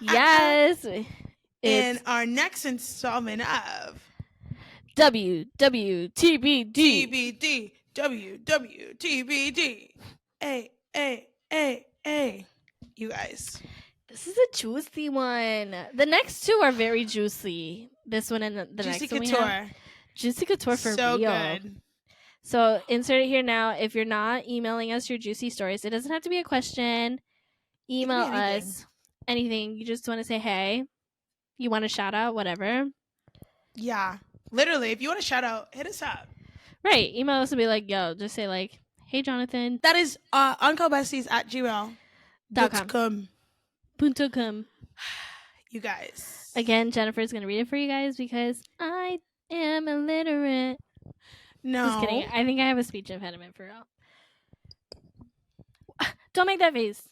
Yes. In our next installment of WWTBD. TBD. WWTBD. A. You guys. This is a juicy one. The next two are very juicy. This one and the Juicy next one. Couture. Juicy Couture for so real. Good. So insert it here now. If you're not emailing us your juicy stories, it doesn't have to be a question. Email us anything. You just want to say hey. You want a shout out, whatever. Yeah. Literally, if you want a shout out, hit us up. Right. Email us and be like, yo, just say like, hey, Jonathan. That is unclebesties@gmail.com. You guys. Again, Jennifer's going to read it for you guys because I am illiterate. No. Just kidding. I think I have a speech impediment for real. Don't make that face.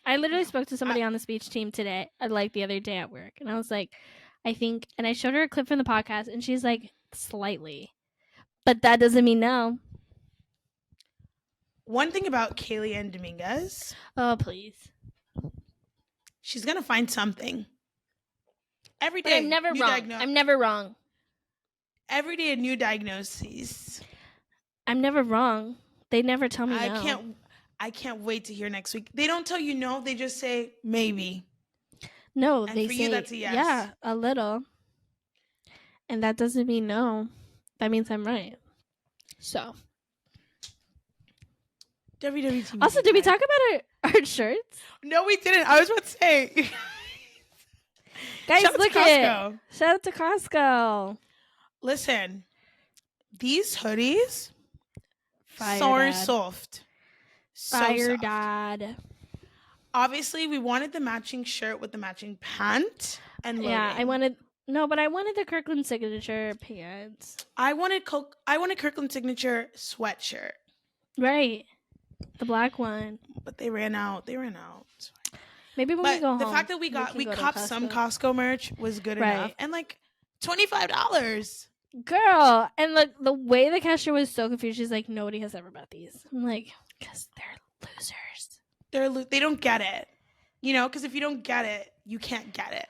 I literally spoke to somebody on the speech team today, like the other day at work. And I was like, I think, and I showed her a clip from the podcast and she's like, slightly. But that doesn't mean no. One thing about Kaylee Ann Dominguez. Oh, please. She's going to find something. Every day. But I'm never wrong. I'm never wrong. Every day a new diagnosis. I'm never wrong. They never tell me no. I can't wait to hear next week. They don't tell you no. They just say maybe. No, and they for say you, that's a yes. Yeah, a little. And that doesn't mean no. That means I'm right. So. WWTV. Also, did we talk about our shirts? No, we didn't. I was about to say. Guys, Shout look at it. Shout out to Costco. Listen, these hoodies Fire so dad. Soft. Fire soft. Dad. Obviously, we wanted the matching shirt with the matching pant and loading. Yeah, I wanted the Kirkland signature pants. I wanted Kirkland signature sweatshirt. Right. The black one. But they ran out. Maybe when we go home. The fact that we copped some Costco merch was good enough. And like $25. Girl, and the way the cashier was so confused, she's like, nobody has ever bought these. I'm like, because they're losers. They don't get it. Because if you don't get it, you can't get it.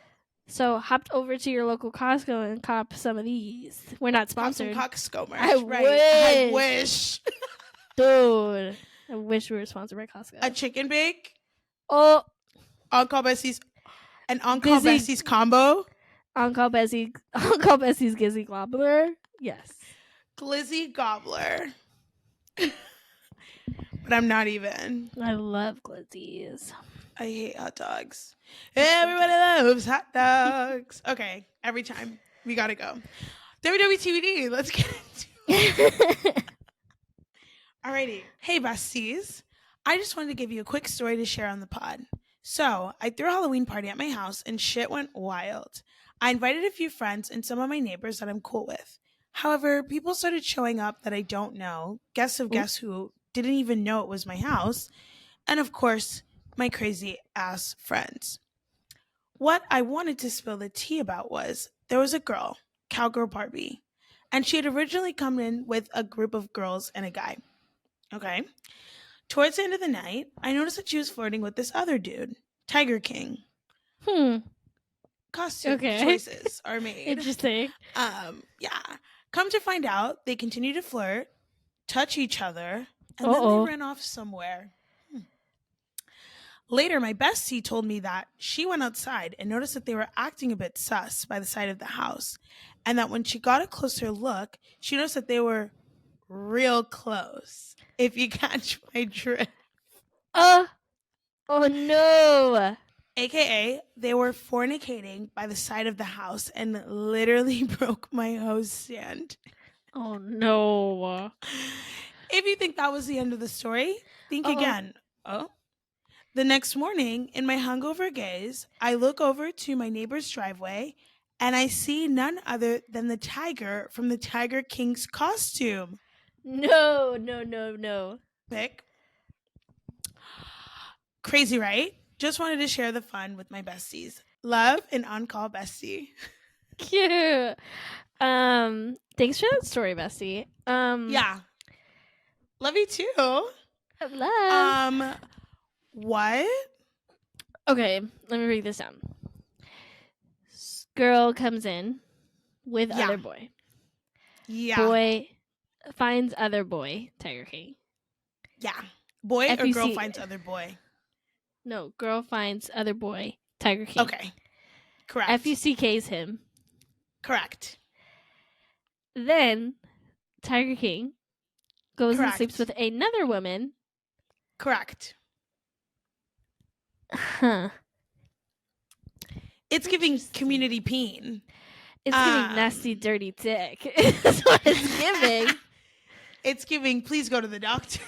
So hopped over to your local Costco and cop some of these. We're not sponsored. Cop some Costco merch. I wish. Dude, I wish we were sponsored by Costco. A chicken bake. Oh. Uncle Bessie's. An Uncle Bessie's combo. Uncle Bessie's Glizzy Gobbler. Yes. Glizzy Gobbler. But I'm not even. I love glizzies. I hate hot dogs. Everybody loves hot dogs. Okay, every time. We gotta go. WWTVD, let's get into it. Alrighty. Hey, besties. I just wanted to give you a quick story to share on the pod. So, I threw a Halloween party at my house and shit went wild. I invited a few friends and some of my neighbors that I'm cool with. However, people started showing up that I don't know, guests of guess who didn't even know it was my house, and of course, my crazy ass friends. What I wanted to spill the tea about was there was a girl, Cowgirl Barbie, and she had originally come in with a group of girls and a guy. Okay. Towards the end of the night, I noticed that she was flirting with this other dude, Tiger King. Costume choices are made. Interesting. Yeah. Come to find out, they continue to flirt, touch each other, and then they ran off somewhere. Later, my bestie told me that she went outside and noticed that they were acting a bit sus by the side of the house, and that when she got a closer look, she noticed that they were real close, if you catch my drift. Oh no. AKA, they were fornicating by the side of the house and literally broke my hose stand. Oh no. If you think that was the end of the story, think again. The next morning, in my hungover gaze, I look over to my neighbor's driveway and I see none other than the tiger from the Tiger King's costume. No. Pick. Crazy, right? Just wanted to share the fun with my besties. Love an on-call bestie. Cute. Thanks for that story, Bestie. Yeah. Love you too. Love. What? Okay, let me read this down. Girl comes in with Yeah. other boy. Yeah. Boy finds other boy, Tiger King. Yeah. Boy or girl FUC. finds other boy? No, girl finds other boy, Tiger King. Okay. Correct. FUCK's him. Correct. Then Tiger King goes and Correct. sleeps with another woman. Correct. Huh. It's giving community peen. It's giving nasty, dirty dick. That's what it's giving. It's giving, please go to the doctor.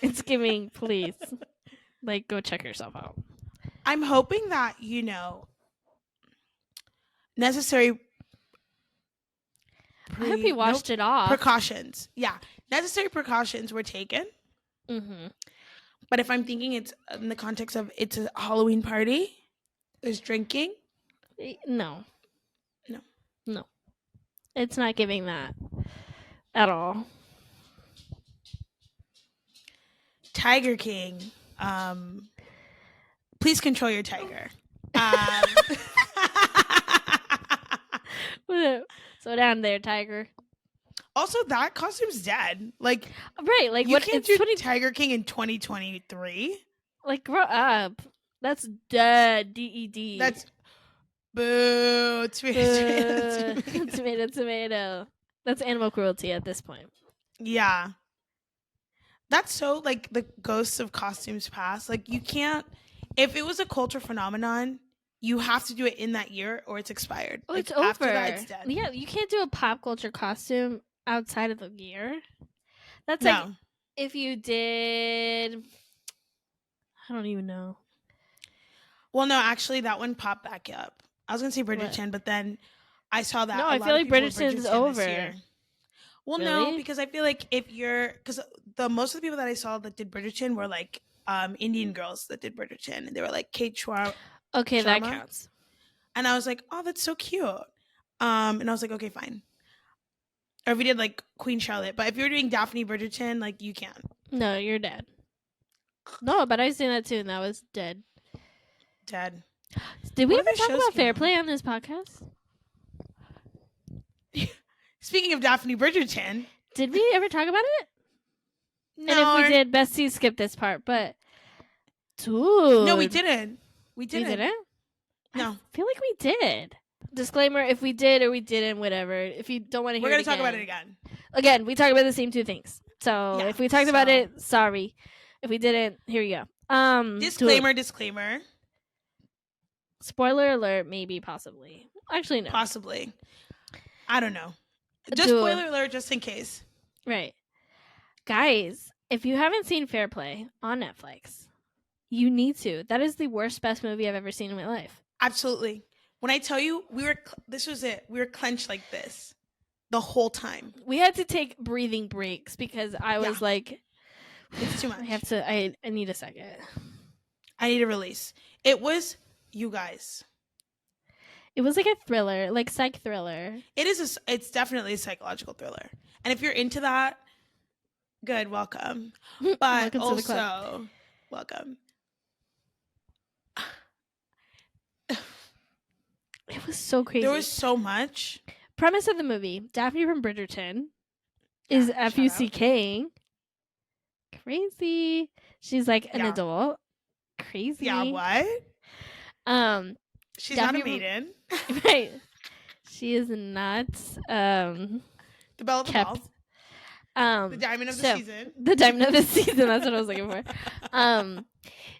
It's giving, please. Like, go check yourself out. I'm hoping that, necessary I hope you washed it off. precautions. Yeah. Necessary precautions were taken. Mm-hmm. But if I'm thinking it's in the context of it's a Halloween party, there's drinking. No. No. It's not giving that at all. Tiger King. Please control your tiger. Slow down there, Tiger. Also, that costume's dead. Like, right, like you what? can't do Tiger King in 2023. Like, grow up. That's dead. DED. That's boo. Tomato. That's animal cruelty at this point. Yeah. That's so like the ghosts of costumes past. Like, you can't. If it was a culture phenomenon, you have to do it in that year or it's expired. Oh, like, it's over. After that, it's dead. Yeah, you can't do a pop culture costume outside of the year. That's No. like if you did. I don't even know. Well, no, actually, that one popped back up. I was gonna say Bridgerton, but then I saw that. No, I feel like Bridgerton's over. Well, Really? no, because I feel like because the most of the people that I saw that did Bridgerton were like Indian girls that did Bridgerton, and they were like Kate Sharma. Okay, that counts. And I was like, oh, that's so cute. And I was like, okay, fine. Or if we did like Queen Charlotte, but if you're doing Daphne Bridgerton, like you can't. No, you're dead. No, but I seen that too, and that was dead. Dead. Did we ever talk about fair play on this podcast? Speaking of Daphne Bridgerton, did we ever talk about it? No. And if we did, Besties skip this part. But dude, no, we didn't. We didn't. We didn't. No, I feel like we did. Disclaimer: if we did or we didn't, whatever. If you don't want to hear, we're gonna it talk about it again. Again, we talk about the same two things. So if we talked about it, sorry. If we didn't, here you go. Disclaimer. Spoiler alert, maybe, possibly. Actually, no. Possibly. I don't know. Just spoiler alert, just in case. Right. Guys, if you haven't seen Fair Play on Netflix, you need to. That is the worst, best movie I've ever seen in my life. Absolutely. When I tell you, this was it. We were clenched like this the whole time. We had to take breathing breaks because I was like, it's too much. I need a second. I need a release. It was, you guys. It was like a thriller, like psych thriller. It's definitely a psychological thriller. And if you're into that, good, welcome. But welcome also, welcome. It was so crazy. There was so much. Premise of the movie: Daphne from Bridgerton is FUCKing. Crazy. She's like an adult. Crazy. Yeah, what? She's Daphne not a maiden. Right. She is not the belle of the ball. The diamond of the season. The diamond of the season, that's what I was looking for.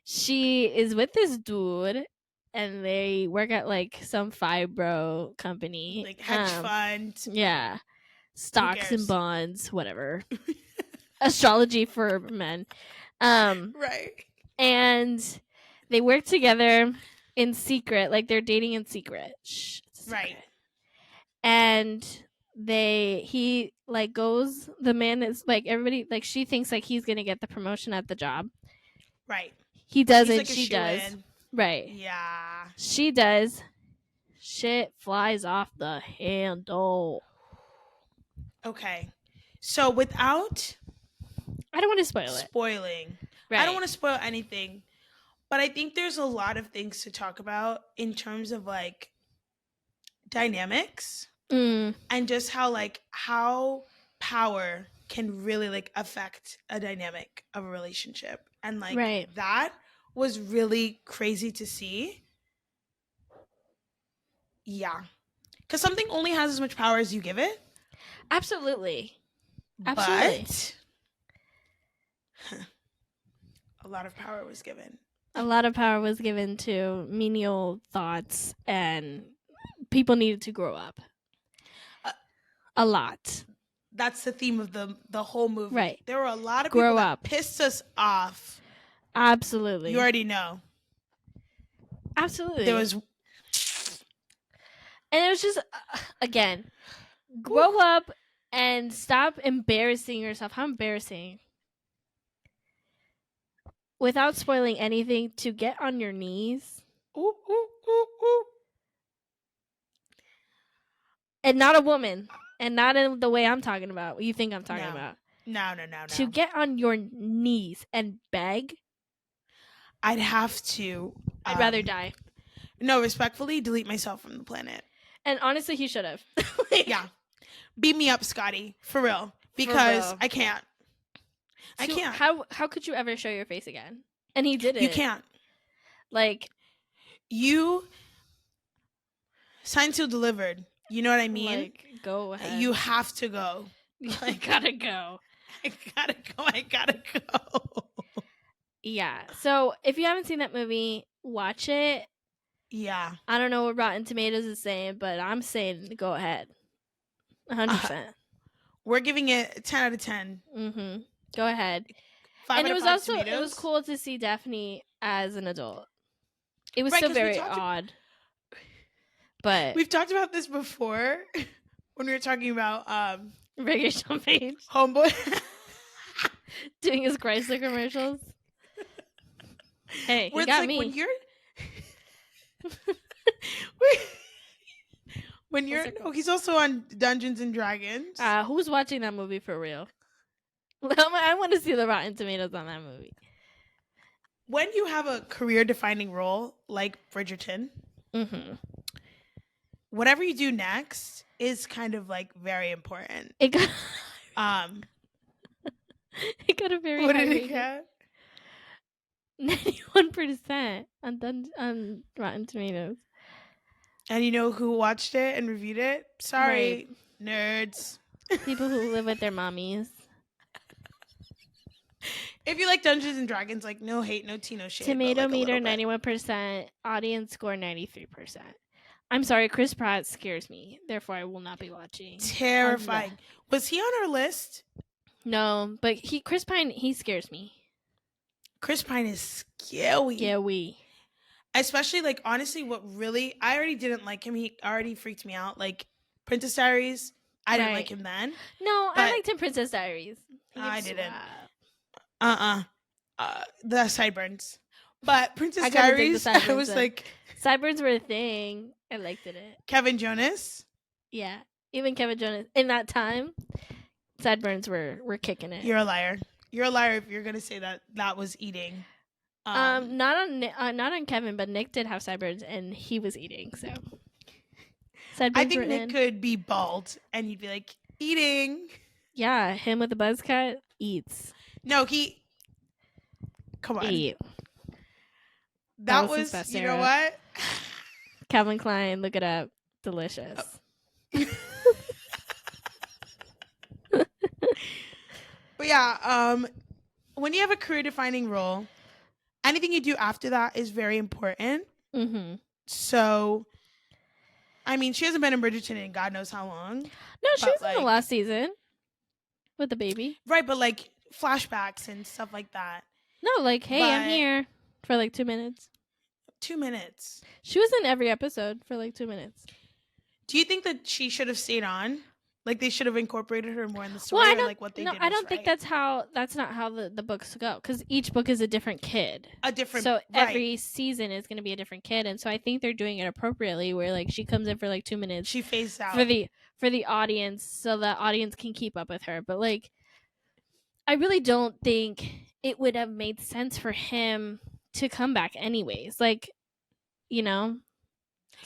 She is with this dude and they work at like some fibro company. Like hedge fund. Yeah. Stocks and bonds, whatever. Astrology for men. Right. And they work together in secret, like they're dating in secret. Shh, right. And he like goes, the man is like, everybody, like, she thinks like he's gonna get the promotion at the job. Right. He He's doesn't, like a she does. shoo-in. Right. Yeah. She does. Shit flies off the handle. Okay. So without I don't want to spoil it. spoiling, Right. I don't want to spoil anything, but I think there's a lot of things to talk about in terms of like dynamics Mm, and just how power can really like affect a dynamic of a relationship. And like right. that was really crazy to see. Yeah. Cuz something only has as much power as you give it. Absolutely. Absolutely. But a lot of power was given. A lot of power was given to menial thoughts, and people needed to grow up. A lot. That's the theme of the whole movie. Right. There were a lot of Grow people that up. pissed us off. Absolutely. You already know. Absolutely. There was, and it was just, again, grow up and stop embarrassing yourself. How embarrassing. Without spoiling anything, to get on your knees. ooh, ooh, ooh, ooh. And not a woman. And not in the way I'm talking about. What you think I'm talking about. No. To get on your knees and beg. I'd have to. I'd rather die. No, respectfully, delete myself from the planet. And honestly, he should have. Yeah. Beat me up, Scotty. For real. Because real. I can't. I can't. How could you ever show your face again? And he did it. You can't. Like, you signed, sealed, delivered. You know what I mean? Like, go ahead. You have to go. I gotta go. I gotta go. Yeah. So if you haven't seen that movie, watch it. Yeah. I don't know what Rotten Tomatoes is saying, but I'm saying go ahead. 100%. We're giving it 10 out of 10. Mm-hmm. Go ahead. 5 And out it of was 5 also tomatoes. it was cool to see Daphne as an adult. It was Right, still 'cause we very talked odd. But We've talked about this before when we were talking about Regulation Page Homeboy doing his Chrysler commercials. Hey, where he it's got like me. when you're he's also on Dungeons and Dragons. Who's watching that movie for real? I want to see the Rotten Tomatoes on that movie. When you have a career defining role like Bridgerton, Mm-hmm. whatever you do next is kind of like very important. It got it got a very what high did it rating. get? 91% on Rotten Tomatoes. And you know who watched it and reviewed it? Sorry, nerds. People who live with their mommies. If you like Dungeons and Dragons, like no hate, no tea, no shade. Tomato but, like, meter 91%. Audience score 93%. I'm sorry, Chris Pratt scares me. Therefore, I will not be watching. Terrifying. Was he on our list? No, but Chris Pine, he scares me. Chris Pine is scary. Yeah, we. Especially, like, honestly, I already didn't like him. He already freaked me out. Like, Princess Diaries, I didn't like him then. No, I liked him Princess Diaries. I didn't. The sideburns. But Princess gotta dig the Diaries, sideburns I was then. like... Sideburns were a thing. I liked it. Kevin Jonas? Yeah. Even Kevin Jonas. In that time, sideburns were kicking it. You're a liar. You're a liar if you're going to say that was eating. Not on Kevin, but Nick did have sideburns, and he was eating, so... Sideburns I think Nick could be bald, and you'd be like, eating. Yeah, him with the buzz cut eats. No, come on. Eat. That was you know what? Calvin Klein, look it up. Delicious. But yeah, when you have a career defining role, anything you do after that is very important. Mm-hmm. So, I mean, she hasn't been in Bridgerton in God knows how long. No, she was in the last season with the baby. Right, but like flashbacks and stuff like that. No, like, hey, I'm here for like 2 minutes. 2 minutes. She was in every episode for like 2 minutes. Do you think that she should have stayed on? Like they should have incorporated her more in the story, Well, I or don't. like what they No, did I was don't think right. that's not how the books go, because each book is a different kid. A different, So right. every season is going to be a different kid, and so I think they're doing it appropriately, where like she comes in for like 2 minutes She phased out. for the audience, so the audience can keep up with her. But like, I really don't think it would have made sense for him to come back anyways. Like, you know.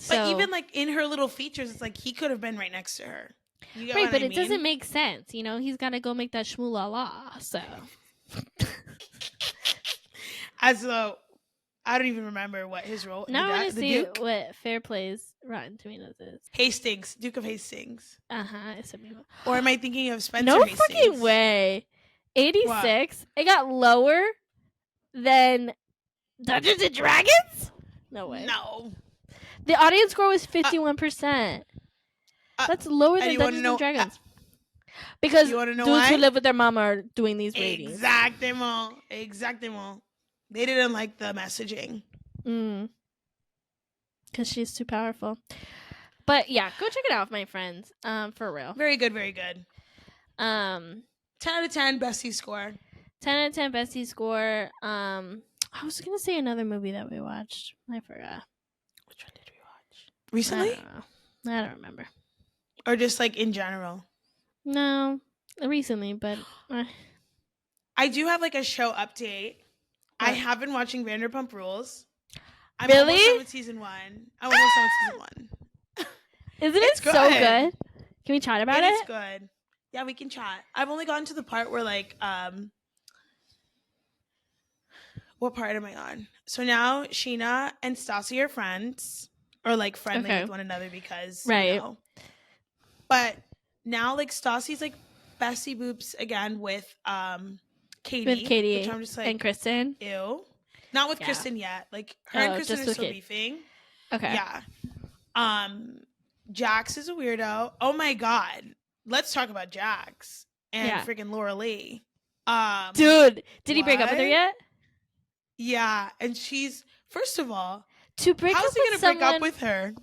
But even like in her little features, it's like he could have been right next to her. You get right, what but I it mean? doesn't make sense. You know, he's got to go make that shmoo-la-la. So, as though I don't even remember what his role. now I want to see Duke? what Fair Play's Rotten Tomatoes is. Hastings, Duke of Hastings. It's Or am I thinking of Spencer no Hastings? fucking way. 86. It got lower than Dungeons and Dragons? No way. No. The audience score was 51%. That's lower than Dungeons and Dragons. Because dudes who live with their mama are doing these ratings. Exactement. They didn't like the messaging. Because she's too powerful. But yeah, go check it out, my friends. For real. Very good, very good. 10 out of 10 Besties score. 10 out of 10 Besties score. I was gonna say another movie that we watched. I forgot. Which one did we watch? Recently? I don't remember. Or just like in general? No, recently, but I do have like a show update. What? I have been watching Vanderpump Rules. I'm really? almost done with season 1. I'm almost done with season 1. Isn't it so good? Can we chat about it? It's good. Yeah, we can chat. I've only gotten to the part where like what part am I on? So now Sheena and Stassi are friends, or like friendly with one another because right. You know. But now like Stassi's like bestie boops again with Katie. With Katie, which I'm just like, and Kristen. Ew. Not with Kristen yet. Like her and Kristen are still beefing. Okay. Yeah. Jax is a weirdo. Oh my god. Let's talk about Jax and freaking Laura Lee. Dude, did he break up with her yet? Yeah, and she's first of all, to break how's up he with gonna someone break up with her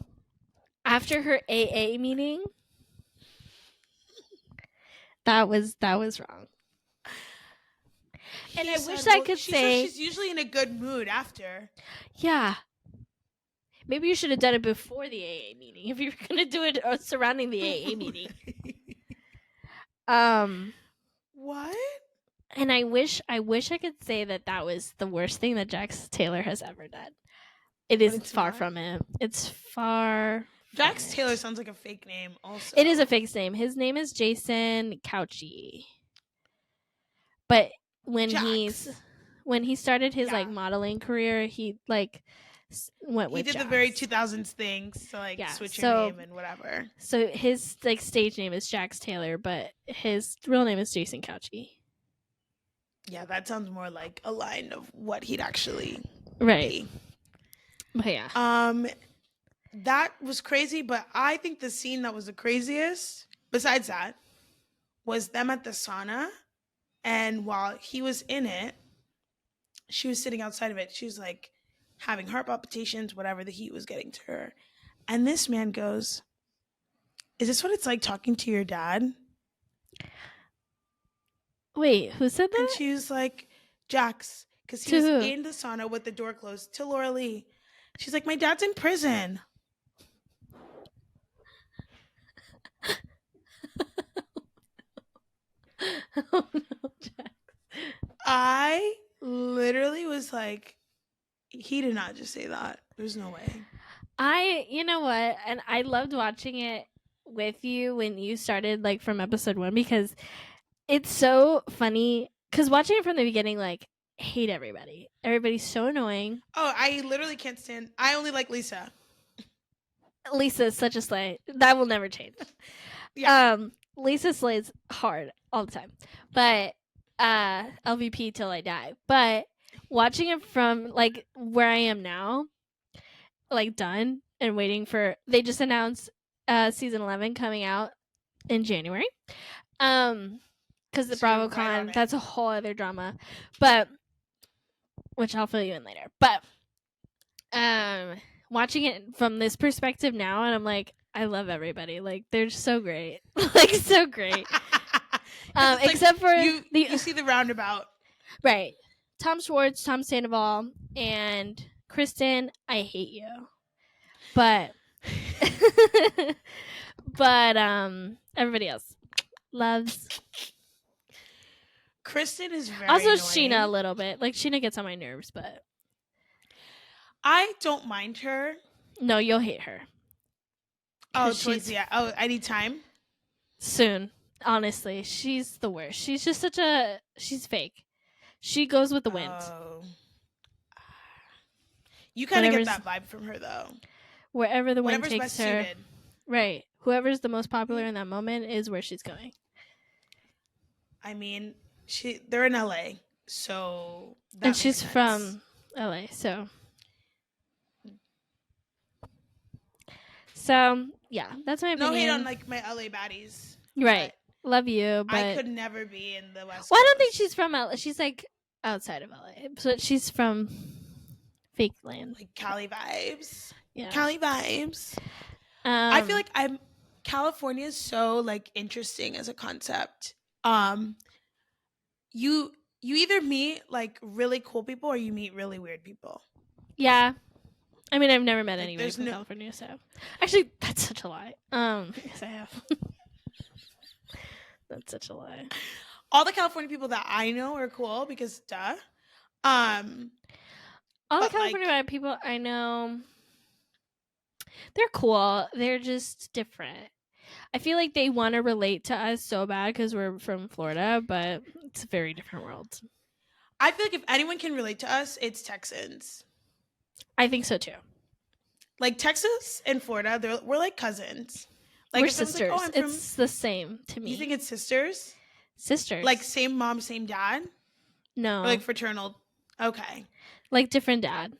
after her AA meeting? That was wrong. And I wish I could say she's usually in a good mood after. Yeah. Maybe you should have done it before the AA meeting if you were gonna do it surrounding the AA meeting. What? And I wish I could say that was the worst thing that Jax Taylor has ever done. It is far from it. It's far. Jax Taylor sounds like a fake name. Also, it is a fake name. His name is Jason Couchy. But when he started his like modeling career, he like went with. He did Jax. the very 2000s things to like switch your name and whatever. So his like stage name is Jax Taylor, but his real name is Jason Couchy. Yeah, that sounds more like a line of what he'd actually be. But yeah. That was crazy, but I think the scene that was the craziest, besides that, was them at the sauna. And while he was in it, she was sitting outside of it. She was like having heart palpitations, whatever, the heat was getting to her. And this man goes, "Is this what it's like talking to your dad?" Wait, who said that? And she was like, Jax, because he was in the sauna with the door closed, to Laura Lee. She's like, "My dad's in prison." Oh no, Jax. I literally was like, he did not just say that. There's no way. You know what? And I loved watching it with you when you started, like, from episode 1, because it's so funny. Because watching it from the beginning, like, hate everybody. Everybody's so annoying. Oh, I literally can't stand. I only like Lisa. Lisa is such a slay. That will never change. Lisa slays hard all the time. But LVP till I die. But watching it from like where I am now, like done and waiting for, they just announced season 11 coming out in January. Because the BravoCon, that's a whole other drama. But which I'll fill you in later. But watching it from this perspective now, and I'm like, I love everybody. Like they're just so great. Like so great. Except for you see the roundabout. Right. Tom Schwartz, Tom Sandoval, and Kristen, I hate you. But everybody else loves. Kristen is very also annoying. Sheena a little bit. Like Sheena gets on my nerves, but I don't mind her. No, you'll hate her. Oh, I need time. Soon. Honestly, she's the worst. She's just she's fake. She goes with the wind. You kind of get that vibe from her, though. Wherever the wind takes her. Suited. Right. Whoever's the most popular in that moment is where she's going. I mean, they're in LA, so and she's from LA, so yeah, that's my opinion. No hate on like my LA baddies. Right. Love you, but I could never be in the West Coast. Well, I don't think she's from LA. She's like outside of LA. But she's from fake land. Like Cali vibes. Yeah. Cali vibes. I feel like California is so like interesting as a concept. You either meet like really cool people or you meet really weird people. Yeah. I mean, I've never met anybody from California, so actually that's such a lie. Yes I have. That's such a lie. All the California people that I know are cool because duh. All the California people I know, they're cool. They're just different. I feel like they want to relate to us so bad because we're from Florida, but it's a very different world. I feel like if anyone can relate to us, it's Texans. I think so too. Like Texas and Florida, we're like cousins. Like we're sisters. Like, it's the same to me. You think it's sisters? Sisters. Like same mom, same dad? No. Or like fraternal? Okay. Like different dad.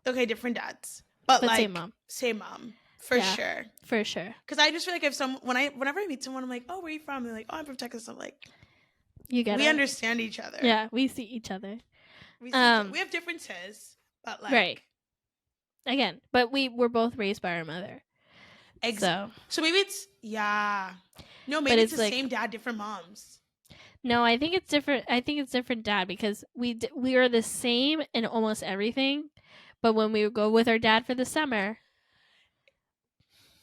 Okay, different dads. But like same mom. Same mom. For sure. For sure. Because I just feel like if whenever I meet someone, I'm like, oh, where are you from? They're like, oh, I'm from Texas. I'm like, we understand each other. Yeah, we see each other. We have differences, but like right. Again, but we're both raised by our mother. Exactly. So maybe it's No, maybe it's the like, same dad, different moms. No, I think it's different. I think it's different dad because we are the same in almost everything, but when we go with our dad for the summer,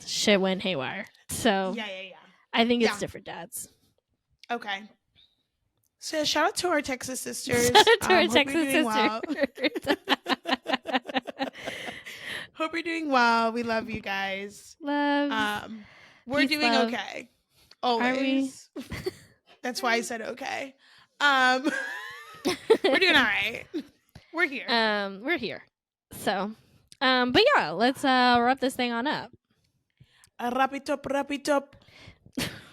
shit went haywire. So yeah. I think it's different dads. Okay. So shout out to our Texas sisters. Shout out to our Texas sisters. Well. Hope you're doing well. We love you guys. Love. We're doing okay. Always. Are we? That's why I said okay. We're doing all right. We're here. We're here. So, but yeah, let's wrap this thing on up. Wrap it up.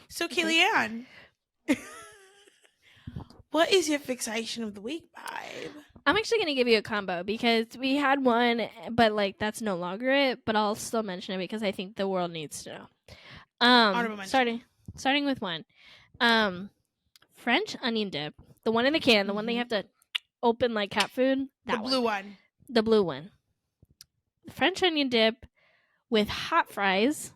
So, Kellyanne, what is your fixation of the week, babe? I'm actually going to give you a combo because we had one, but like that's no longer it. But I'll still mention it because I think the world needs to know. Starting with one, French onion dip, the one in the can, the one they have to open like cat food. The blue one. The blue one. French onion dip with hot fries.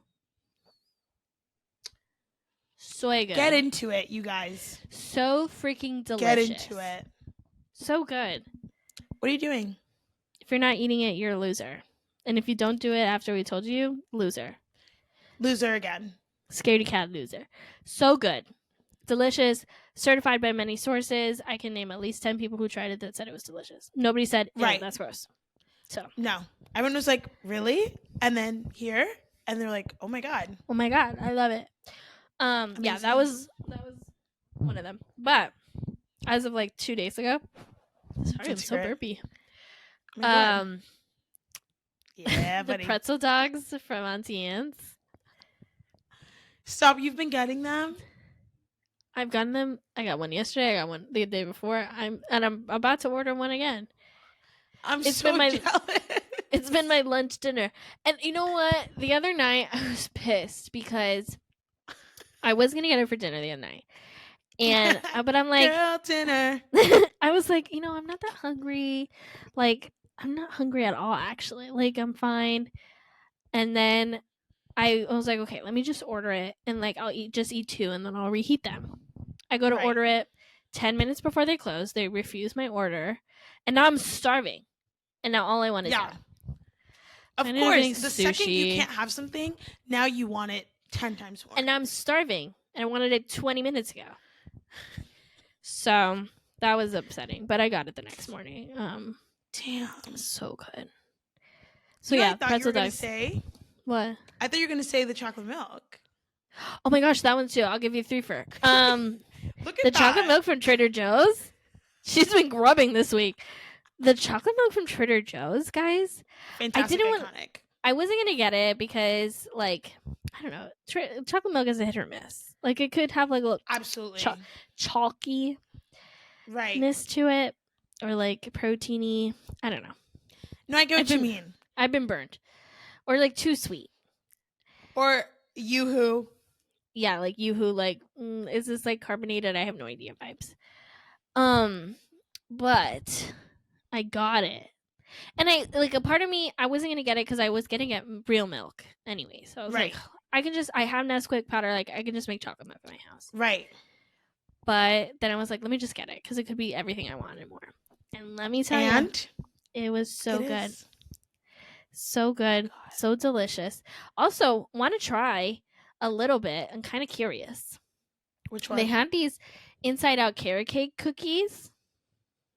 So good. Get into it, you guys. So freaking delicious. Get into it. So good. What are you doing? If you're not eating it, you're a loser. And if you don't do it after we told you, loser. Loser again. Scaredy cat loser. So good. Delicious. Certified by many sources. I can name at least 10 people who tried it that said it was delicious. Nobody said, right, that's gross. So no. Everyone was like, really? And then here? And they're like, oh my God. Oh my God. I love it. Yeah, that was one of them. But as of like 2 days ago, sorry, I'm so burpy. Yeah, the buddy. pretzel dogs from Auntie Anne's. Stop! You've been getting them. I've gotten them. I got one yesterday. I got one the day before. I'm about to order one again. It's been jealous. It's been my lunch dinner, and you know what? The other night I was pissed because I was gonna get it for dinner the other night, and but I'm like, girl dinner. I was like, I'm not that hungry. Like, I'm not hungry at all, actually. Like, I'm fine. And then I was like, okay, let me just order it, and like I'll just eat 2, and then I'll reheat them. I go to order it 10 minutes before they close. They refuse my order, and now I'm starving. And now all I want is Yeah. that. Of I ended up getting course, the sushi. second you can't have something, now you want it 10 times more. And now I'm starving, and I wanted it 20 minutes ago. So that was upsetting, but I got it the next morning. Damn. So good. So You know yeah, what I thought you pretzel were going to dogs. say? What? I thought you were going to say the chocolate milk. Oh my gosh, that one too. I'll give you 3 for. Look at The that. chocolate milk from Trader Joe's. She's been grubbing this week. The chocolate milk from Trader Joe's, guys. Fantastic, iconic. I wasn't gonna get it because, like, I don't know. Chocolate milk is a hit or miss. Like, it could have like a little absolutely chalky rightness to it, or like proteiny. I don't know. No, I get what you mean. I've been burned, or like too sweet, or Yoo-hoo. Yeah, like Yoo-hoo. Like, is this like carbonated? I have no idea vibes. But I got it. And I like a part of me, I wasn't gonna get it because I was getting it real milk anyway. So I was like, I have Nesquik powder, like I can just make chocolate milk in my house. Right. But then I was like, let me just get it because it could be everything I want and more. And let me tell you, it was so good. So good. God. So delicious. Also, want to try a little bit. I'm kind of curious. Which one? They had these inside out carrot cake cookies.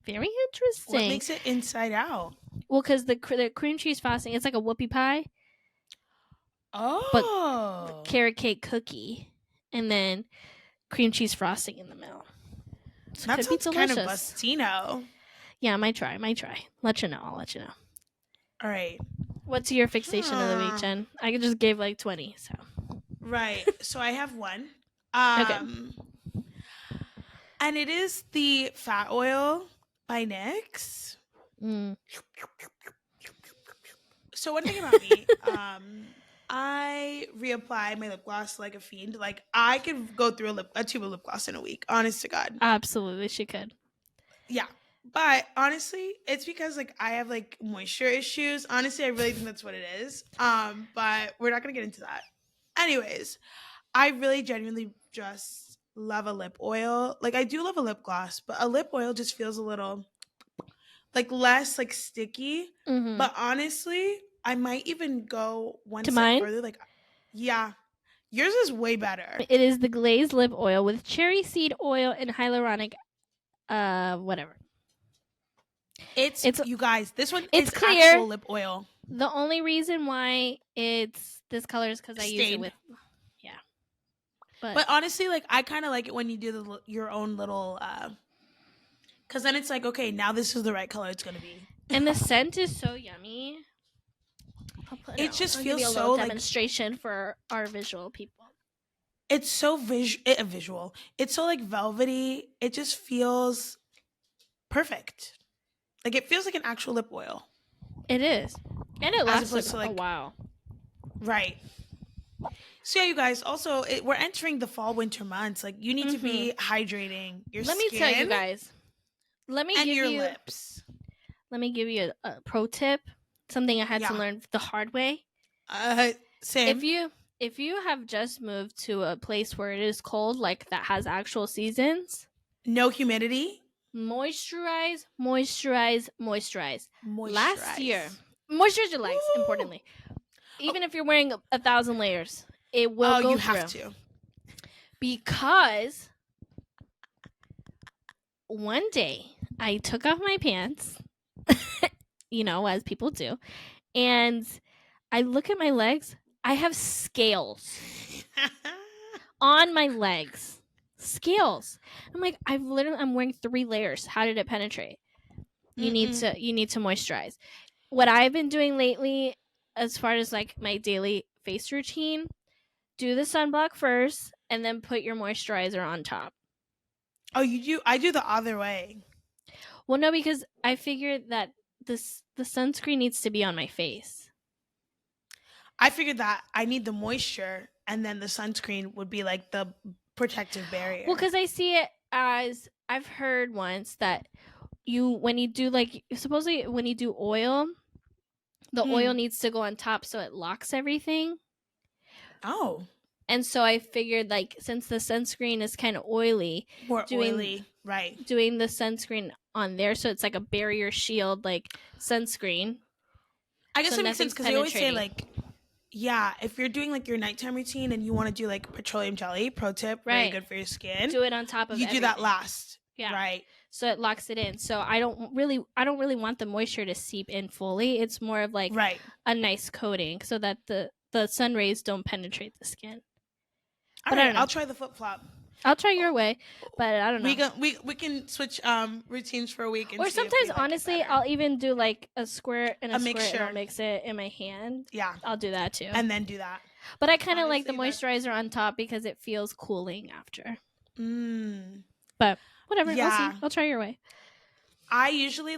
Very interesting. What makes it inside out? Well, because the cream cheese frosting, it's like a whoopie pie. Oh. But carrot cake cookie. And then cream cheese frosting in the middle. So that sounds kind of bustino. Yeah, I might try. Let you know. I'll let you know. All right. What's your fixation of the week, Jen? I just gave like 20, so. Right. So I have one. Okay. And it is the fat oil by NYX. So one thing about me, I reapply my lip gloss like a fiend. Like I could go through a tube of lip gloss in a week. Honest to God. Absolutely, she could. Yeah. But honestly, it's because like I have like moisture issues. Honestly, I really think that's what it is. But we're not gonna get into that. Anyways, I really genuinely just love a lip oil. Like I do love a lip gloss, but a lip oil just feels a little like less like sticky. Mm-hmm. But honestly, I might even go one step further. Like, yeah, yours is way better. It is the glazed lip oil with cherry seed oil and hyaluronic, whatever. It's you guys. This one it's is clear. Actual lip oil. The only reason why it's this color is because I use it with, yeah. But honestly, like I kind of like it when you do your own little, because then it's like, okay, now this is the right color it's gonna be. And the scent is so yummy. It just feels so so demonstration for our visual people. It's so visual. It's so like velvety. It just feels perfect. Like it feels like an actual lip oil. It is, and it lasts a while. Right. So yeah, you guys. Also, we're entering the fall winter months. Like you need to be hydrating your skin. Let me tell you guys. Let me and give your you lips. Let me give you a pro tip. Something I had to learn the hard way. Same. If you have just moved to a place where it is cold, like that has actual seasons, no humidity, moisturize. Last year, moisturize your legs. Ooh. Importantly, even if you're wearing 1,000 layers, it will go you through. Have to. Because one day I took off my pants, as people do, and I look at my legs. I have scales on my legs. Scales. I'm like, I'm wearing 3 layers. How did it penetrate? You need to moisturize. What I've been doing lately, as far as like my daily face routine, do the sunblock first and then put your moisturizer on top. Oh, you do? I do the other way. Well, no, because I figured that the sunscreen needs to be on my face. I figured that I need the moisture and then the sunscreen would be like the protective barrier. Well, because I see it as, I've heard once that when you do supposedly when you do oil, the oil needs to go on top so it locks everything. Oh. And so I figured, like, since the sunscreen is kind of oily, More oily, right. doing the sunscreen on there, so it's like a barrier shield, like, sunscreen. I guess So it makes sense because they always say, penetrating. like, yeah, if you're doing, like, your nighttime routine and you want to do, like, petroleum jelly, pro tip, very Right. good for your skin. Do it on top of You do that everything. last. Yeah. Right. So it locks it in. So I don't really want the moisture to seep in fully. It's more of like Right. a nice coating so that the sun rays don't penetrate the skin. All But I right, don't know. I'll try the flip flop. I'll try your way, but I don't know. We can switch routines for a week and Or see if we sometimes, like it honestly, better. I'll even do like a squirt and a squirt, mixture. and I'll mix it in my hand. Yeah. I'll do that too. And then do that. But I kind of like the Honestly, moisturizer on top because it feels cooling after. Mm. But whatever, Yeah. I'll see. I'll try your way. I usually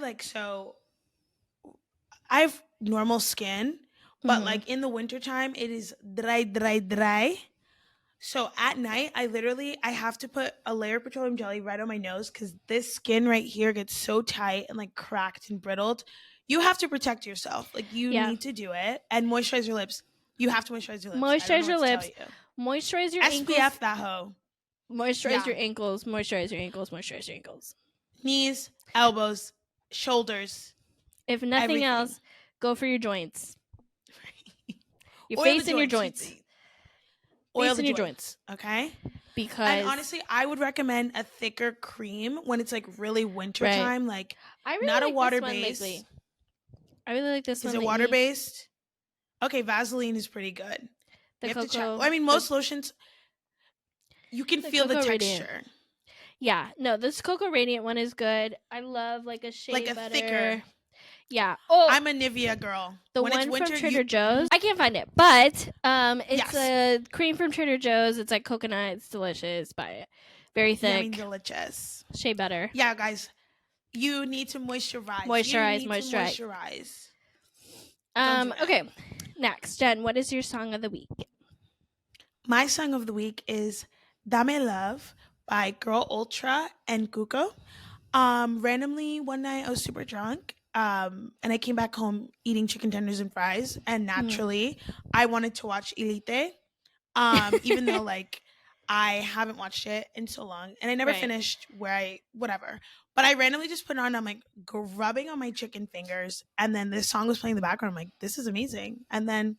I have normal skin, but like in the wintertime, it is dry. So at night, I have to put a layer of petroleum jelly right on my nose because this skin right here gets so tight and like cracked and brittled. You have to protect yourself. Like you need to do it and moisturize your lips. You have to moisturize your lips. Moisturize your lips. Moisturize your SPF ankles. that hoe. Moisturize your ankles. Moisturize your ankles. Moisturize your ankles. Knees, elbows, shoulders. If nothing else, go for your joints. Your Oil face and your joints. Oil the joints. Okay. Because and honestly, I would recommend a thicker cream when it's like really wintertime. Like I really not like a water this one based. lately. I really like this one. Is it water based? Okay, Vaseline is pretty good. The you have cocoa, to check. Well, I mean, most lotions, you can feel the texture. Radiant. Yeah, no, this Cocoa Radiant one is good. I love like a shea like a butter. thicker. Yeah. Oh, I'm a Nivea girl. The when one it's winter, from Trader Joe's. I can't find it, but it's a cream from Trader Joe's. It's like coconut. It's delicious. Buy it. Very thick. Yummy, delicious. Shea butter. Yeah, guys, you need to moisturize. Moisturize. Okay. Next, Jen, what is your song of the week? My song of the week is Dame Love by Girl Ultra and Cuco. Randomly one night I was super drunk. And I came back home eating chicken tenders and fries, and naturally I wanted to watch Elite. Even though like I haven't watched it in so long and I never finished whatever. But I randomly just put it on, I'm like grubbing on my chicken fingers, and then this song was playing in the background. I'm like, this is amazing. And then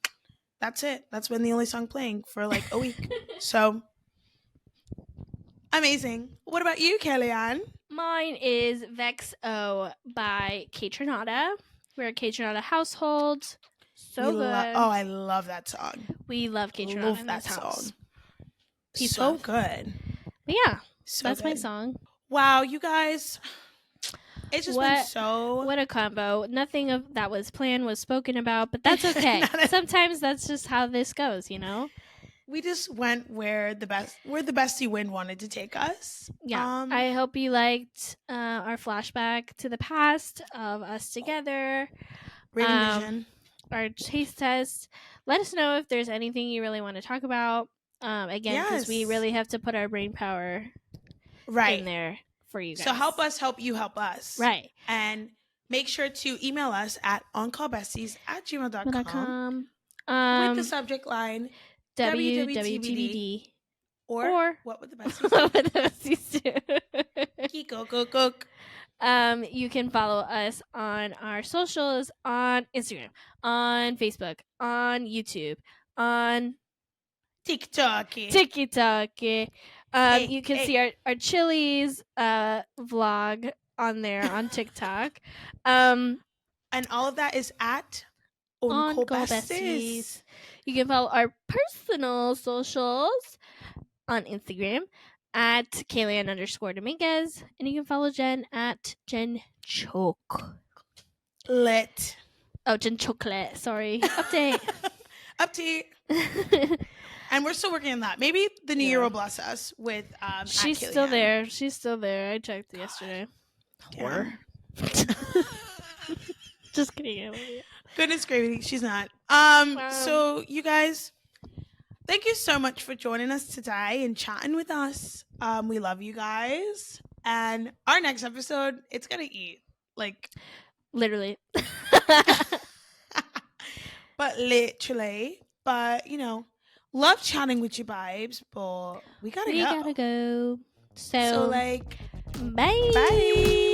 that's it. That's been the only song playing for like a week. So amazing. What about you, Kellyanne? Mine is Vex O by Kate Renata. We're a Kate Renata household. So good. I love that song. We love Kate Renata in this house. Peace so love. Good. But yeah, that's my song. Wow, you guys. It's just been so... What a combo. Nothing of that was planned was spoken about, but that's okay. Sometimes that's just how this goes, you know? We just went where the bestie wind wanted to take us. Yeah. I hope you liked our flashback to the past of us together. Reading vision. Our taste test. Let us know if there's anything you really want to talk about. Again, because we really have to put our brain power in there for you guys. So help us help you help us. Right. And make sure to email us at oncallbesties@gmail.com with the subject line WWTBD. Or what would the besties do? What would the besties do? Cook. You can follow us on our socials, on Instagram, on Facebook, on YouTube, on TikTok. You can see our Chili's vlog on there on TikTok. And all of that is at Besties. You can follow our personal socials on Instagram at Kaylan_Dominguez. And you can follow Jen at Jen Choke. Lit. Oh, Jen Chocolate. Sorry. Update. And we're still working on that. Maybe the new year will bless us with She's still there. I checked yesterday. Whore. Just kidding. Goodness gravy, she's not. So you guys, thank you so much for joining us today and chatting with us. We love you guys. And our next episode, it's gonna eat. Like literally. But literally. But Love chatting with you, vibes, but we gotta go. We gotta go. So like, bye. bye.